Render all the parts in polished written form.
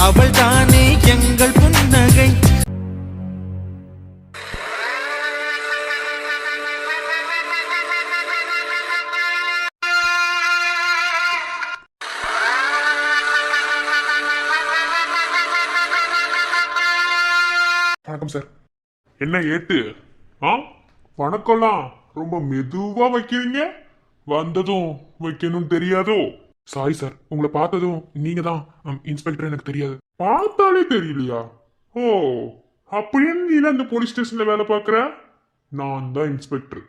அவள் தானே எங்கள் புன்னகை. வணக்கம் சார். என்ன ஏட்டு? வணக்கம்லாம் ரொம்ப மெதுவா வைக்கிறீங்க. வந்ததும் வைக்கணும் தெரியாதோ? சாரி சார், உங்களை பார்த்ததும் நீங்க தான் இன்ஸ்பெக்டர் எனக்கு தெரியாது. பார்த்தாலே தெரியலையா? ஓ, அப்படின்னு நீ அந்த போலீஸ் ஸ்டேஷன்ல வேலை பார்க்குற? நான் தான் இன்ஸ்பெக்டர்.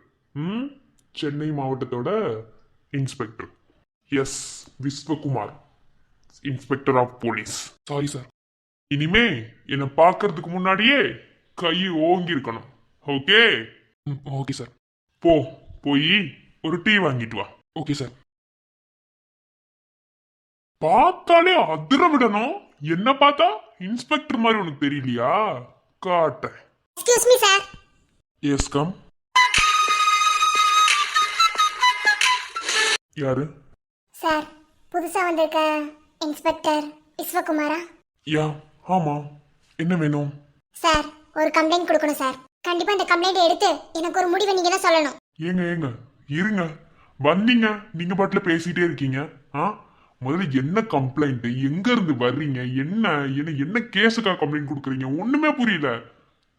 சென்னை மாவட்டத்தோட inspector. S Viswakumar, inspector of police. Sorry sir. இனிமே என்ன பார்க்கறதுக்கு முன்னாடியே கை ஓங்கி இருக்கணும். ஓகே? Okay sir. போய் ஒரு டீ வாங்கிட்டு வா. Okay sir. பார்த்தாலே அதிர விடணும். என்ன பார்த்தா இன்ஸ்பெக்டர் மாதிரி உனக்கு தெரியலையா? காட்ட. Excuse me sir. Yes come. யாரு? சார், புதுசா வந்திருக்க இன்ஸ்பெக்டர் விஸ்வகுமாரா? யா, ஆமா. என்ன வேணும்? சார், ஒரு கம்ப்ளைண்ட் கொடுக்கணும் சார். கண்டிப்பா இந்த கம்ப்ளைண்ட் எடுத்து எனக்கு ஒரு முடிவை நீங்க தான் சொல்லணும். ஏங்க இருங்க. வந்தீங்க, நீங்க பாட்டுல பேசிட்டே இருக்கீங்க. முதல்ல என்ன கம்ப்ளைண்ட், எங்க இருந்து வர்றீங்க, என்ன கேஸுக்காக கம்ப்ளைண்ட் கொடுக்குறீங்க? ஒண்ணுமே புரியல.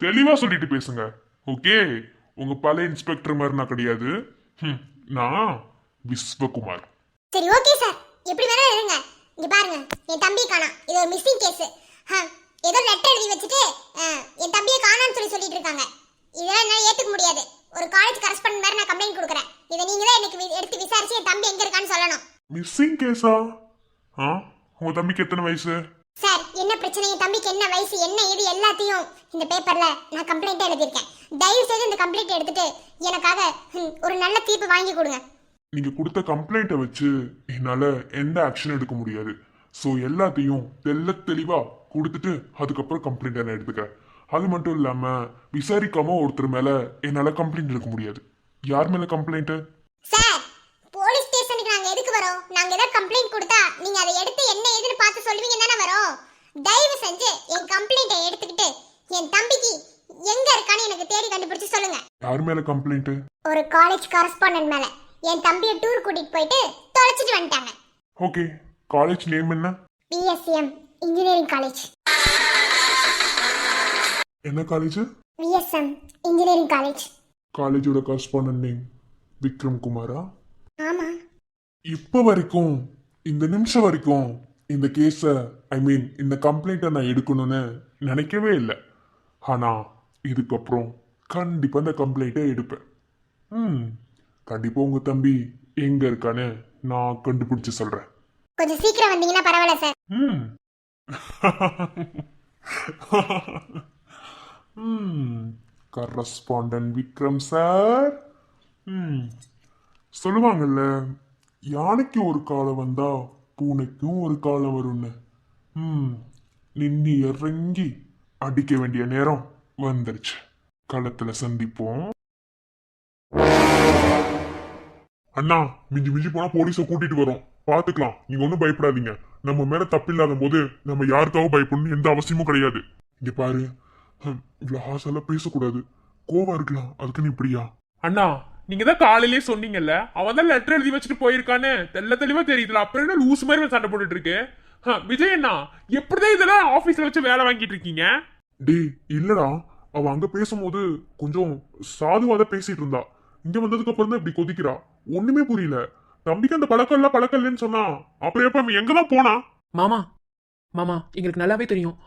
தெளிவா சொல்லிட்டு பேசுங்க. ஓகே? உங்க பழைய இன்ஸ்பெக்டர் மாதிரி நான் கிடையாது. நான் விஸ்வகுமார். சரி, ஓகே சார். எப்படி வேணா இருங்க. இங்க பாருங்க, என் தம்பி காணோம். இது ஒரு மிஸ்ஸிங் கேஸ். ஏதோ லெட்டர் எழுதி வச்சுட்டு என் தம்பியை காணான்னு சொல்லிட்டு இருக்காங்க. இதெல்லாம் என்னால ஏத்துக்க முடியாது. ஒரு காலேஜ் கரஸ்பாண்டன்ட் மாதிரி நான் கம்ப்ளைண்ட் கொடுக்குறேன். இதை நீங்க தான் எனக்கு எடுத்து விசாரிச்சு என் தம்பி எங்க இருக்கான்னு சொல்லணும். மிஸ்ஸிங் கேஸா? உங்க தம்பிக்கு எத்தனை வயசு? சார், என்ன பிரச்சனை, என் தம்பிக்கு என்ன வயசு, என்ன இது எல்லாத்தையும் இந்த பேப்பர்ல நான் கம்ப்ளைண்டா எழுதியிருக்கேன். தயவு செய்து இந்த கம்ப்ளைண்ட் எடுத்துட்டு எனக்காக ஒரு நல்ல தீர்ப்பு வாங்கி கொடுங்க. நீங்க கொடுத்த கம்ப்ளைண்ட்டை வச்சு என்னால எந்த ஆக்ஷன் எடுக்க முடியாது. ஸோ எல்லாத்தையும் தெளிவா கொடுத்துட்டு அதுக்கப்புறம் கம்ப்ளைண்ட் என்ன எடுத்துக்கிறேன். அது மட்டும் இல்லாம விசாரிக்காம ஒருத்தர் மேல என்னால கம்ப்ளைண்ட் எடுக்க முடியாது. யார் மேல கம்ப்ளைண்ட்? சார், போலீஸ் ஸ்டேஷனுக்கு நாங்க எதுக்கு வரோம்? நாங்க ஏதாவது கம்ப்ளைண்ட் கொடுத்தா நீங்க அதை எடுத்து என்ன ஏதுன்னு பார்த்து சொல்லுவீங்க தானே வரோம். தயவு செஞ்சு என் கம்ப்ளைண்ட்டை எடுத்துக்கிட்டு என் தம்பிக்கு எங்க இருக்கான்னு எனக்கு தேடி கண்டுபிடிச்சு சொல்லுங்க. யார் மேல கம்ப்ளைண்ட்? ஒரு காலேஜ் கரஸ்பாண்டன்ட் மேல. என் தம்பியை டூர் கூட்டிட்டு போயிட்டு தொலைச்சிட்டு வந்துட்டாங்க. ஓகே, காலேஜ் நேம் என்ன? BSM engineering college. என்ன காலேஜ்? BSM engineering college. காலேஜோட கரஸ்பாண்டன்ட் நேம் விக்ரம் குமாரா? ஆமா. இப்ப வரைக்கும், இந்த நிமிஷம் வரைக்கும் இந்த கேஸ இந்த கம்ப்ளைண்ட்டை நான் எடுக்கணும்னு நினைக்கவே இல்லை. ஆனா இதுக்கப்புறம் கண்டிப்பா இந்த கம்ப்ளைண்ட்டை எடுப்பேன். கண்டிப்பா உங்க தம்பி எங்க இருக்கான்னு நான் கண்டுபிடிச்சு சொல்றேன். கொஞ்சம் சீக்கிரம் வந்தீங்கன்னா பரவாயில்ல சார். Correspondent Vikram sir. சொல்லுவாங்கல்ல, யானைக்கு ஒரு காலம் வந்தா பூனைக்கும் ஒரு காலம் வரும்னு. நின்னு இறங்கி அடிக்க வேண்டிய நேரம் வந்துருச்சு. களத்துல சந்திப்போம். அண்ணா, மிஞ்சி போனா போலீஸ கூட்டிட்டு வரோம், பாத்துக்கலாம். நீங்க ஒன்னும் பயப்படாதீங்க. நம்ம மேல தப்பில்லாத போது நம்ம யாருக்காகவும் பயப்படணும் எந்த அவசியமும் கிடையாது. இங்க பாரு, இவ்வளவு ஹாசெல்லாம் பேசக்கூடாது. கோவம் இருக்கலாம், அதுக்குன்னு இப்படியா? அண்ணா, நீங்க தான் காலையிலேயே சொன்னீங்கல்ல, அவன் தான் லெட்டர் எழுதி வச்சுட்டு போயிருக்கான்னு தெளிவா தெரியுதுல. அப்புறம் என்ன லூஸ் மாதிரி சண்டை போட்டுட்டு இருக்கு? விஜய் அண்ணா, எப்படிதான் இதெல்லாம் ஆபீஸ்ல வச்சு வேலை வாங்கிட்டு இருக்கீங்க? டேய், இல்லடா, அவ அங்க பேசும்போது கொஞ்சம் சாதுவாதான் பேசிட்டு இருந்தா. இங்க வந்ததுக்கு அப்புறம் தான் இப்படி கொதிக்கிறா. ஒண்ணுமே புரியல. தம்பிக்கு அந்த பழக்கம் இல்லைன்னு சொன்னா அப்புறம் எப்ப எங்கதான் போனா? மாமா எங்களுக்கு நல்லாவே தெரியும்.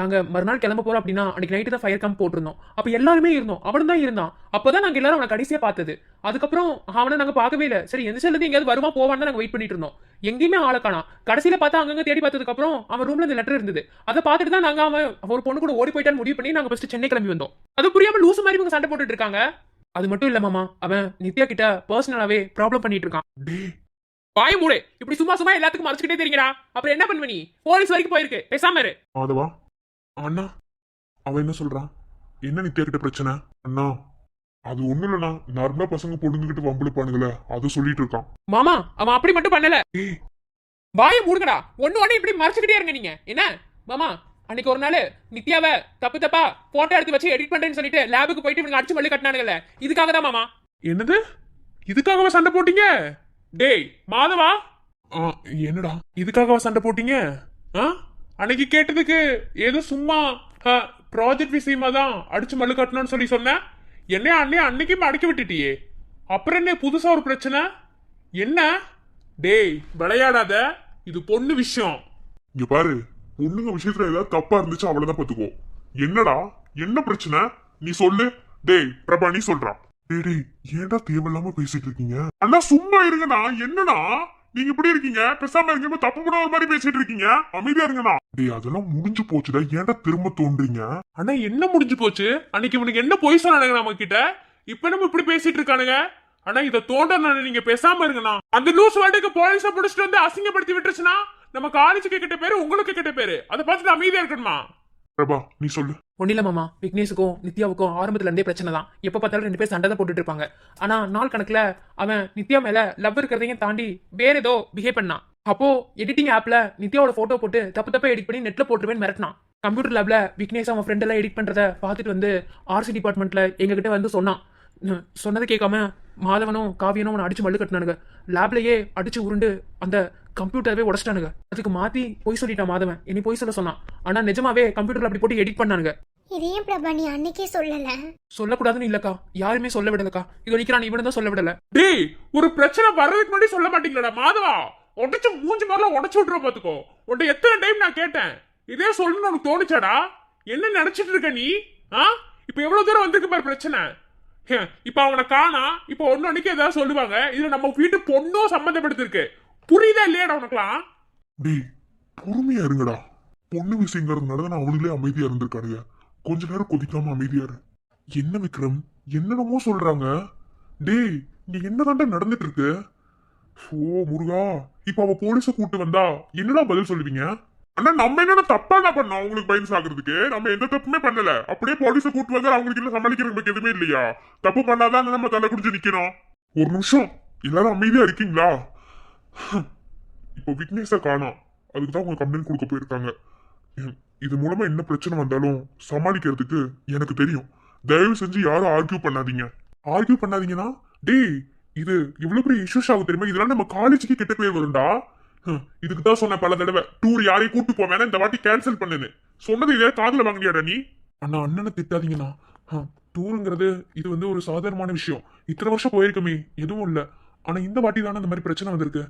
நாங்க மறுநாள் கிளம்ப போறோம் அப்படின்னா அன்னைக்கு நைட்டு தான் ஃபயர் கேம்ப் போட்டிருந்தோம். அப்ப எல்லாருமே இருந்தோம், அவன் தான் இருந்தான். அப்பதான் நாங்க எல்லாரும் அவனை கடைசியா பார்த்தது. அதுக்கப்புறம் அவனை நாங்க பார்க்கவே இல்லை. சரி, எந்த செல்லது எங்கேயாவது வருமா போவான்னு நாங்க வெயிட் பண்ணிட்டு இருந்தோம். எங்கேயுமே ஆளை காணோம். கடைசியில பார்த்தா அங்கங்க தேடி பார்த்ததுக்கு அப்புறம் அவன் ரூம்ல இந்த லெட்டர் இருந்தது. அதை பார்த்துட்டு தான் நாங்க அவன் ஒரு பொண்ணு கூட ஓடி போயிட்டான்னு முடிவு பண்ணி நாங்க ஃபர்ஸ்ட் சென்னை கிளம்பி வந்தோம். அது புரியாம லூசு மாதிரி இவங்க சண்டை போட்டுட்டு இருக்காங்க. அது மட்டும் இல்ல மாமா, அவன் நித்யா கிட்ட பர்சனலாவே ப்ராப்ளம் பண்ணிட்டு இருக்கான். வாய மூடு. இப்படி சும்மா எல்லாத்துக்கும் மறைச்சுக்கிட்டே தெரியுங்கடா. அப்புறம் என்ன பண்ணுவ நீ? போலீஸ் வரைக்கும் போயிருக்கு, பேசாம இரு. அதுவா அண்ணா, அவன் என்ன சொல்றான்? என்ன நித்யா கிட்ட பிரச்சனை? அண்ணா, அது ஒண்ணு இல்லண்ணா, நார்மலா பசங்க பொண்ணுங்கிட்டு வம்புழுப்பானுங்களே, அது சொல்லிட்டு இருக்கான். மாமா, அவன் அப்படி மட்டும் பண்ணல. வாயை மூடுங்கடா. ஒண்ணு இப்படி மறைச்சுக்கிட்டே இருங்க நீங்க. என்ன மாமா, அன்னைக்கு ஒரு நாள் நித்யாவை தப்பா போட்டோ எடுத்து வச்சு எடிட் பண்றேன்னு சொல்லிட்டு லேபுக்கு போயிட்டு இவங்க அடிச்சு மல்லு கட்டினானுங்கல்ல, இதுக்காக தான் மாமா. என்னது? இதுக்காகவா சண்டை போட்டீங்க? டேய் மாதவா, என்னடா இதுக்காகவா சண்டை போட்டீங்க? அன்னைக்கு கேட்டதுக்கு ஏதோ சும்மா ப்ராஜெக்ட் விஷயமா தான் அடிச்சு மல்லு கட்டணும்னு சொல்லி சொன்னேன். என்ன அன்னைக்கு அடக்கி விட்டுட்டியே, அப்புறம் என்ன புதுசா ஒரு பிரச்சனை? என்ன? டேய் விளையாடாத, இது பொண்ணு விஷயம். இங்க பாரு, பொண்ணுங்க விஷயத்துல ஏதாவது தப்பா இருந்துச்சு அவ்வளவுதான் பாத்துக்கோ. என்னடா என்ன பிரச்சனை நீ சொல்லு. டேய் பிரபா நீ சொல்றா. டேய் ஏன்டா தேவையில்லாம பேசிட்டு இருக்கீங்க? அண்ணா சும்மா இருங்கண்ணா. என்னண்ணா நீங்க இப்படி இருக்கீங்க? பேசாம இருங்க, தப்பு பண்ண ஒரு மாதிரி பேசிட்டு இருக்கீங்க. அமைதியா இருங்கண்ணா. டேய் அதெல்லாம் முடிஞ்சு போச்சுடா, ஏன்டா திரும்ப தோன்றீங்க? அண்ணா என்ன முடிஞ்சு போச்சு? அன்னைக்கு இவனுக்கு என்ன பொய் சொன்னானுங்க நம்ம கிட்ட, இப்ப நம்ம இப்படி பேசிட்டு இருக்கானுங்க. ஆனா இத தோண்ட நீங்க பேசாம இருங்கண்ணா. அந்த லூஸ் வாட்டுக்கு போலீஸ புடிச்சிட்டு வந்து அசிங்கப்படுத்தி விட்டுருச்சுன்னா நம்ம காலேஜுக்கு கிட்ட பேரு, உங்களுக்கு கிட்ட பேரு. அதை பார்த்துட்டு அமைதியா இருக்கணுமா? பிரபா நீ சொல்லு. ஒன்னில மாமா, விக்னேஷுக்கும் நித்யாவுக்கும் ஆரம்பத்துல இருந்தே பிரச்சனை தான். எப்ப பார்த்தாலும் 2 பேர் சண்டை தான் போட்டுட்டு இருப்பாங்க. ஆனா நாள் கணக்குல அவன் நித்யா மேல லவ் இருக்கிறதையும் தாண்டி வேற ஏதோ பிஹேவ் பண்ணான். அப்போ எடிட்டிங் ஆப்ல நித்யாவோட போட்டோ போட்டு தப்பா எடிட் பண்ணி நெட்ல போட்டுருவேன்னு மிரட்டினான். கம்ப்யூட்டர் லேப்ல விக்னேஷ் அவன் ஃப்ரெண்ட் எல்லாம் எடிட் பண்றத பார்த்துட்டு வந்து ஆர்சி டிபார்ட்மெண்ட்ல எங்க கிட்ட வந்து சொன்னான். சொன்னது கேட்காம மாதவனும் காவியனும் அவனை அடிச்சு மல்லு கட்டினானுங்க. லேப்லயே அடிச்சு உருண்டு அந்த கம்ப்யூட்டரவே உடச்சிட்டானுங்க. அதுக்கு மாத்தி பொய் சொல்லிட்டான் மாதவன், இனி பொய் சொல்ல சொன்னான். ஆனா நிஜமாவே கம்ப்யூட்டர்ல அப்படி போட்டு எடிட் பண்ணானுங்க. இதையும் பிரபா நீ அன்னைக்கே சொல்லல? சொல்லக்கூடாதுன்னு இல்லக்கா, யாருமே சொல்ல விடலக்கா. இது நிக்கிறான், இவனு தான் சொல்ல விடல. டேய் ஒரு பிரச்சனை வர்றதுக்கு முன்னாடி சொல்ல மாட்டீங்களா மாதவா? உடச்சு மூஞ்சி மாதிரிலாம் உடச்சு விட்டுற பாத்துக்கோ. உன்ட்ட எத்தனை டைம் நான் கேட்டேன், இதே சொல்லணும்னு உனக்கு தோணுச்சாடா? என்ன நினைச்சிட்டு இருக்க நீ? இப்ப எவ்வளவு தூரம் வந்திருக்கு பாரு பிரச்சனை. இப்ப அவனை காணா, இப்ப ஒன்னு அன்னைக்கு ஏதாவது சொல்லுவாங்க. இதுல நம்ம வீட்டு பொண்ணும் சம்பந்தப்படுத்திருக்கு. புரியுதா இல்லையாடா உனக்குலாம்? டேய் பொறுமையா இருங்கடா. பொண்ணு விஷயங்கிறதுனால தான் அவனுங்களே அமைதியா இருந்திருக்கானுங்க. கொஞ்ச நேரம் கொதிக்காம அமைதியா இரு. என்ன விக்ரம் என்னென்னமோ சொல்றாங்க. டேய் நீ என்னதாண்டா நடந்துட்டு இருக்கு? ஓ முருகா, இப்ப அவ போலீஸ கூட்டு வந்தா என்னடா பதில் சொல்லுவீங்க? அண்ணா நம்ம என்ன தப்பா தான் பண்ணோம் அவங்களுக்கு பயன் சாக்குறதுக்கு? நம்ம எந்த தப்புமே பண்ணல. அப்படியே போலீஸ கூட்டு வந்தா அவங்களுக்கு என்ன சமாளிக்கிறதுக்கு எதுவுமே இல்லையா? தப்பு பண்ணாதான் நம்ம தலை குடிச்சு நிக்கணும். ஒரு நிமிஷம் எல்லாரும் அமைதியா இருக்கீங்களா? இப்போ விக்னேஷ காணோம், அதுக்குதான் உங்க கம்ப்ளைண்ட் கொடுக்க போயிருக்காங்க. இது மூலமா என்ன பிரச்சனை வந்தாலும் சமாளிக்கிறதுக்கு எனக்கு தெரியும். தயவு செஞ்சு யாரும் ஆர்கியூ பண்ணாதீங்க. ஆர்கியூ பண்ணாதீங்கன்னா டேய் இது இவ்வளவு பெரிய இஷ்யூஸ் ஆகும் தெரியுமா? இதெல்லாம் நம்ம காலேஜுக்கு கிட்ட பேர் வரும்டா. இதுக்கு தான் சொன்ன பல தடவை, டூர் யாரையும் கூட்டு போவேனா இந்த வாட்டி கேன்சல் பண்ணுன்னு சொன்னது. இதே காதுல வாங்கினியாடா நீ? அண்ணா அண்ணனை திட்டாதீங்கண்ணா. டூருங்கிறது இது வந்து ஒரு சாதாரணமான விஷயம். இத்தனை வருஷம் போயிருக்கமே எதுவும் இல்ல. ஆனா இந்த வாட்டி தானே இந்த மாதிரி பிரச்சனை வந்திருக்கு.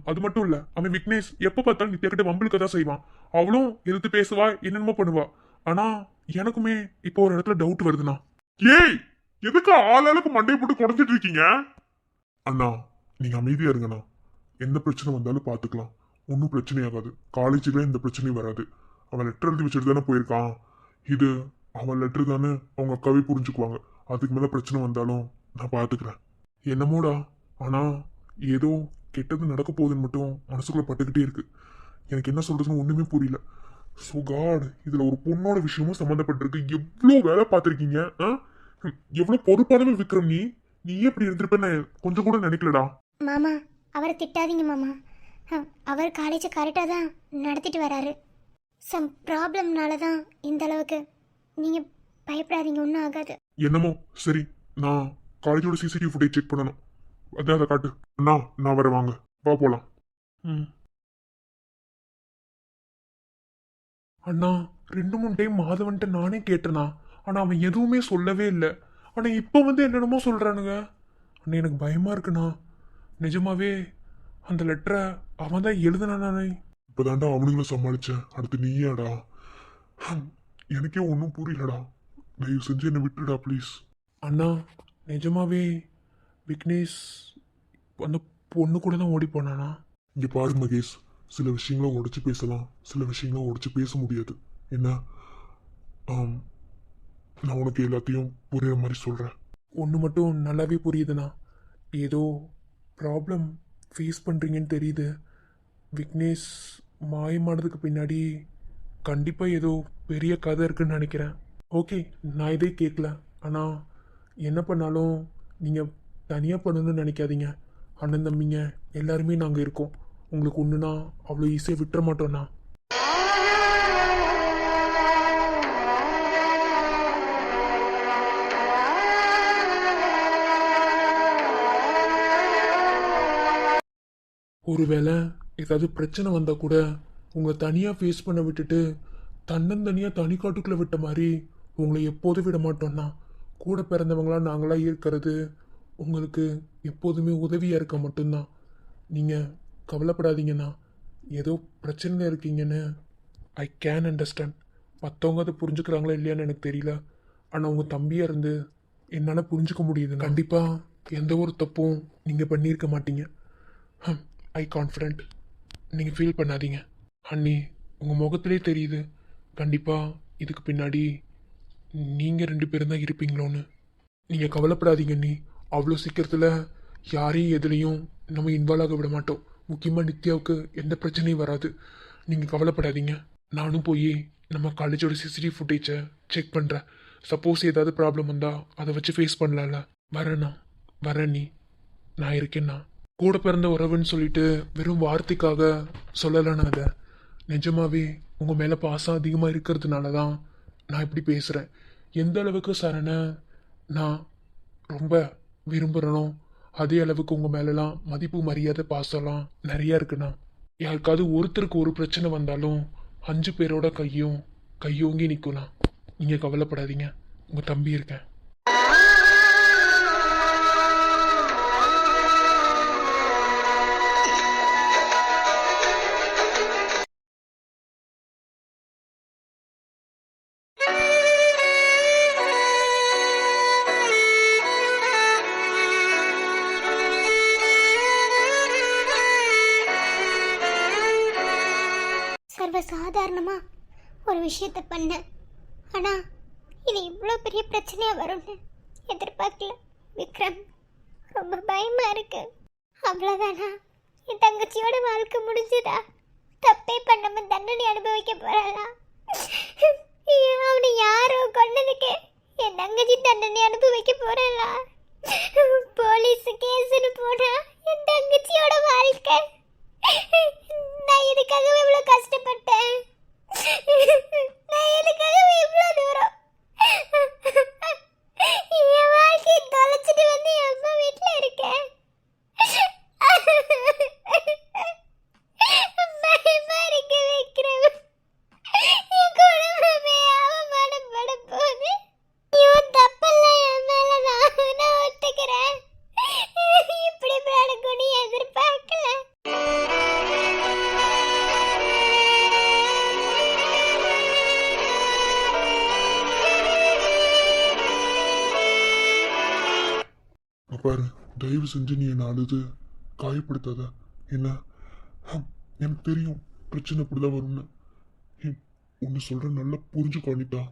அது மட்டும் இல்ல, அவன் விக்னேஷ் எப்ப பார்த்தாலும் நித்யா கிட்ட வம்பளுக்கு தான் செய்வான். அவளும் எதிர்த்து பேசுவா, என்னென்னமோ பண்ணுவா. ஆனா எனக்குமே இப்போ ஒரு இடத்துல டவுட் வருதுண்ணா. ஏய் எதுக்கு ஆளாளுக்கு மண்டையை போட்டு குறைஞ்சிட்டு இருக்கீங்க? அண்ணா நீங்க அமைதியா இருங்கண்ணா. எந்த பிரச்சனை வந்தாலும் பாத்துக்கலாம், ஒன்னும் பிரச்சனை ஆகாது. காலேஜுல இந்த பிரச்சனையும் வராது. அவன் லெட்டர் எழுதி வச்சுட்டு தானே போயிருக்கான். இது அவன் லெட்டர் தானே, அவங்க அக்காவே புரிஞ்சுக்குவாங்க. அதுக்கு மேல பிரச்சனை வந்தாலும் நான் பாத்துக்கிறேன். என்னமோடா, ஆனா ஏதோ கெட்டது நடக்க போகுதுன்னு மட்டும் மனசுக்குள்ள பட்டுக்கிட்டே இருக்கு. எனக்கு என்ன சொல்றதுன்னு ஒண்ணுமே புரியல. சோ காட், இதுல ஒரு பொண்ணோட விஷயமும் சம்மந்தப்பட்டிருக்கு. எவ்வளவு வேலை பார்த்திருக்கீங்க, எவ்வளவு பொறுப்பானவன் விக்ரம். நீ எப்படி இருந்திருப்பேன்னு கொஞ்சம் கூட நினைக்கலடா. மாமா அவரை திட்டாதீங்க மாமா. அவர் காலேஜை கரெக்டாக தான் நடத்திட்டு வராரு. சம் ப்ராப்ளம்னால தான் இந்த அளவுக்கு. நீங்கள் பயப்படாதீங்க, ஒன்றும் ஆகாது. என்னமோ சரி, நான் காலேஜோட சிசிடிவி ஃபுட்டேஜ் செக் பண்ணணும். அதான் அதை காட்டு. அண்ணா நான் வர, வாங்க வா போலாம். அண்ணா 2-3 டைம் மாதவன்ட்டு நானே கேட்டேனா, ஆனா அவன் எதுவுமே சொல்லவே இல்லை. ஆனா இப்ப வந்து என்னென்னமோ சொல்றானுங்க. அண்ணா எனக்கு பயமா இருக்குண்ணா. நிஜமாவே அந்த லெட்டரை அவன் தான் எழுதுனானே. இப்பதான்டா அவனுங்களை சமாளிச்சேன், அடுத்து நீயாடா. எனக்கே ஒன்றும் புரியலடா. தயவு செஞ்சு என்னை விட்டுடா ப்ளீஸ். அண்ணா நிஜமாவே விக்னேஷ் அந்த பொண்ணு கூட தான் ஓடி போனானா? இங்க பாரு மகேஷ், சில விஷயங்களை உடைச்சு பேசலாம், சில விஷயங்களை உடைச்சு பேச முடியாது. என்ன நான் உனக்கு எல்லாத்தையும் புரியுற மாதிரி சொல்றேன். ஒன்று மட்டும் நல்லாவே புரியுதுண்ணா. ஏதோ ப்ராப்ளம் ஃபேஸ் பண்ணுறீங்கன்னு தெரியுது. விக்னேஷ் மாயமானதுக்கு பின்னாடி கண்டிப்பாக ஏதோ பெரிய கதை இருக்குன்னு நினைக்கிறேன். ஓகே, நான் இதே கேட்கல. ஆனால் என்ன பண்ணாலும் நீங்கள் தனியாக பண்ணணும்னு நினைக்காதீங்க. அண்ணன் தம்பிங்க எல்லாருமே நாங்கள் இருக்கோம். உங்களுக்கு ஒன்றுனா அவ்வளோ ஈஸியாக விட்டுற மாட்டோண்ணா. ஒருவேளை ஏதாவது பிரச்சனை வந்தா கூட உங்களை தனியாக ஃபேஸ் பண்ண விட்டுட்டு தன்னந்தனியாக தனிக்காட்டுக்குள்ளே விட்ட மாதிரி உங்களை எப்போதும் விட மாட்டோம்னா. கூட பிறந்தவங்களா நாங்களாக இருக்கிறது உங்களுக்கு எப்போதுமே உதவியாக இருக்க மட்டும்தான். நீங்கள் கவலைப்படாதீங்கண்ணா. ஏதோ பிரச்சனையில் இருக்கீங்கன்னு ஐ கேன் அண்டர்ஸ்டாண்ட். மற்றவங்க அதை புரிஞ்சுக்கிறாங்களா இல்லையான்னு எனக்கு தெரியல. ஆனால் உங்கள் தம்பியாக இருந்து என்னால் புரிஞ்சுக்க முடியுது. கண்டிப்பாக எந்த ஒரு தப்பும் நீங்கள் பண்ணியிருக்க மாட்டீங்க. ஐ கான்ஃபிடென்ட். நீங்கள் ஃபீல் பண்ணாதீங்க. அண்ணி உங்கள் முகத்திலே தெரியுது கண்டிப்பாக இதுக்கு பின்னாடி நீங்கள் 2 பேரும் தான் இருப்பீங்களோன்னு. நீங்கள் கவலைப்படாதீங்க அண்ணி. அவ்வளோ சீக்கிரத்தில் யாரையும் எதுலேயும் நம்ம இன்வால்வ் ஆக விட மாட்டோம். முக்கியமாக நித்யாவுக்கு எந்த பிரச்சனையும் வராது. நீங்கள் கவலைப்படாதீங்க. நானும் போய் நம்ம காலேஜோட சிசிடிவி ஃபுட்டேஜை செக் பண்ணுறேன். சப்போஸ் ஏதாவது ப்ராப்ளம் வந்தால் அதை வச்சு ஃபேஸ் பண்ணலாம்ல. வரேன் நீ. நான் இருக்கேண்ணா. கூட பிறந்த உறவுன்னு சொல்லிட்டு வெறும் வார்த்தைக்காக சொல்லலைண்ணா. அதை நிஜமாவே உங்கள் மேலே பாசம் அதிகமாக இருக்கிறதுனால தான் நான் இப்படி பேசுகிறேன். எந்த அளவுக்கு சரணை நான் ரொம்ப விரும்புகிறனோ அதே அளவுக்கு உங்கள் மேலெலாம் மதிப்பு மரியாதை பாசம்லாம் நிறையா இருக்குண்ணா. யாருக்காவது ஒருத்தருக்கு ஒரு பிரச்சனை வந்தாலும் 5 பேரோட கையோங்கி நிற்கும்ண்ணா. நீங்கள் கவலைப்படாதீங்க. உங்கள் தம்பி இருக்கேன். சர்வசாதாரணமா ஒரு விஷயத்தை பண்ணேன். ஆனா இது இவ்வளோ பெரிய பிரச்சனையா வரும்னு எதிர்பார்க்கல விக்ரம். ரொம்ப பயமா இருக்கு. அவ்வளோதானா? என் தங்கச்சியோட வாழ்க்கை முடிஞ்சுதா? தப்பே பண்ணாம தண்டனை அனுபவிக்க போறாளா? அவனை யாரோ கொன்னதுக்கு என் தங்கச்சி தண்டனை அனுபவிக்க போறாளா? போலீஸ் கேஸ்னு போனா என் தங்கச்சியோட வாழ்க்கை. நான் இதுக்காகவே இவ்வளோ கஷ்டப்பட்டேன். நான் இதுக்காகவே இவ்வளோ தூரம் என் வாழ்க்கையை தொலைச்சிட்டு வந்து என் அம்மா வீட்டில் இருக்கேன். பயமா இருக்கு விக்ரம். என் குடும்பமே அவமானப்பட போகுது. இவன் தப்பெல்லாம் என் மேலதான். நான் ஒத்துக்கிறேன். இப்படி நடக்கும்னு எதிர்பார்க்கல. பாரு, தயவு செஞ்சு நீ என்னை அழுது காயப்படுத்தாத. என்ன எனக்கு தெரியும் பிரச்சனை அப்படிதான் வரும்னு. ஒன்று சொல்ற நல்லா புரிஞ்சுக்கோ அனிதா.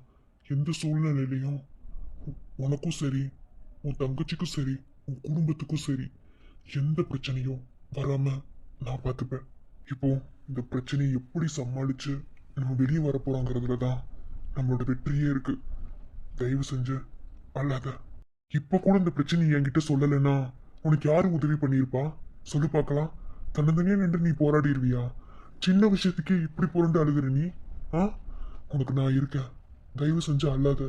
எந்த சூழ்நிலையிலையும் உனக்கும் சரி, உன் தங்கச்சிக்கும் சரி, உன் குடும்பத்துக்கும் சரி எந்த பிரச்சனையும் வராம நான் பார்த்துப்பேன். இப்போ இந்த பிரச்சனையை எப்படி சமாளிச்சு நம்ம வெளியே வரப்போறோங்கிறதுல தான் நம்மளோட வெற்றியே இருக்கு. தயவு செஞ்சு அல்லாத. இப்ப கூட இந்த பிரச்சனை என்கிட்ட சொல்லலைன்னா உனக்கு யாரு உதவி பண்ணியிருப்பா சொல்லு பார்க்கலாம். தன்னந்தனியா நின்று நீ போராடிடுவியா? சின்ன விஷயத்துக்கே இப்படி புரண்டு அழுகுற நீ. உனக்கு நான் இருக்கேன். தயவு செஞ்சு அல்லாத.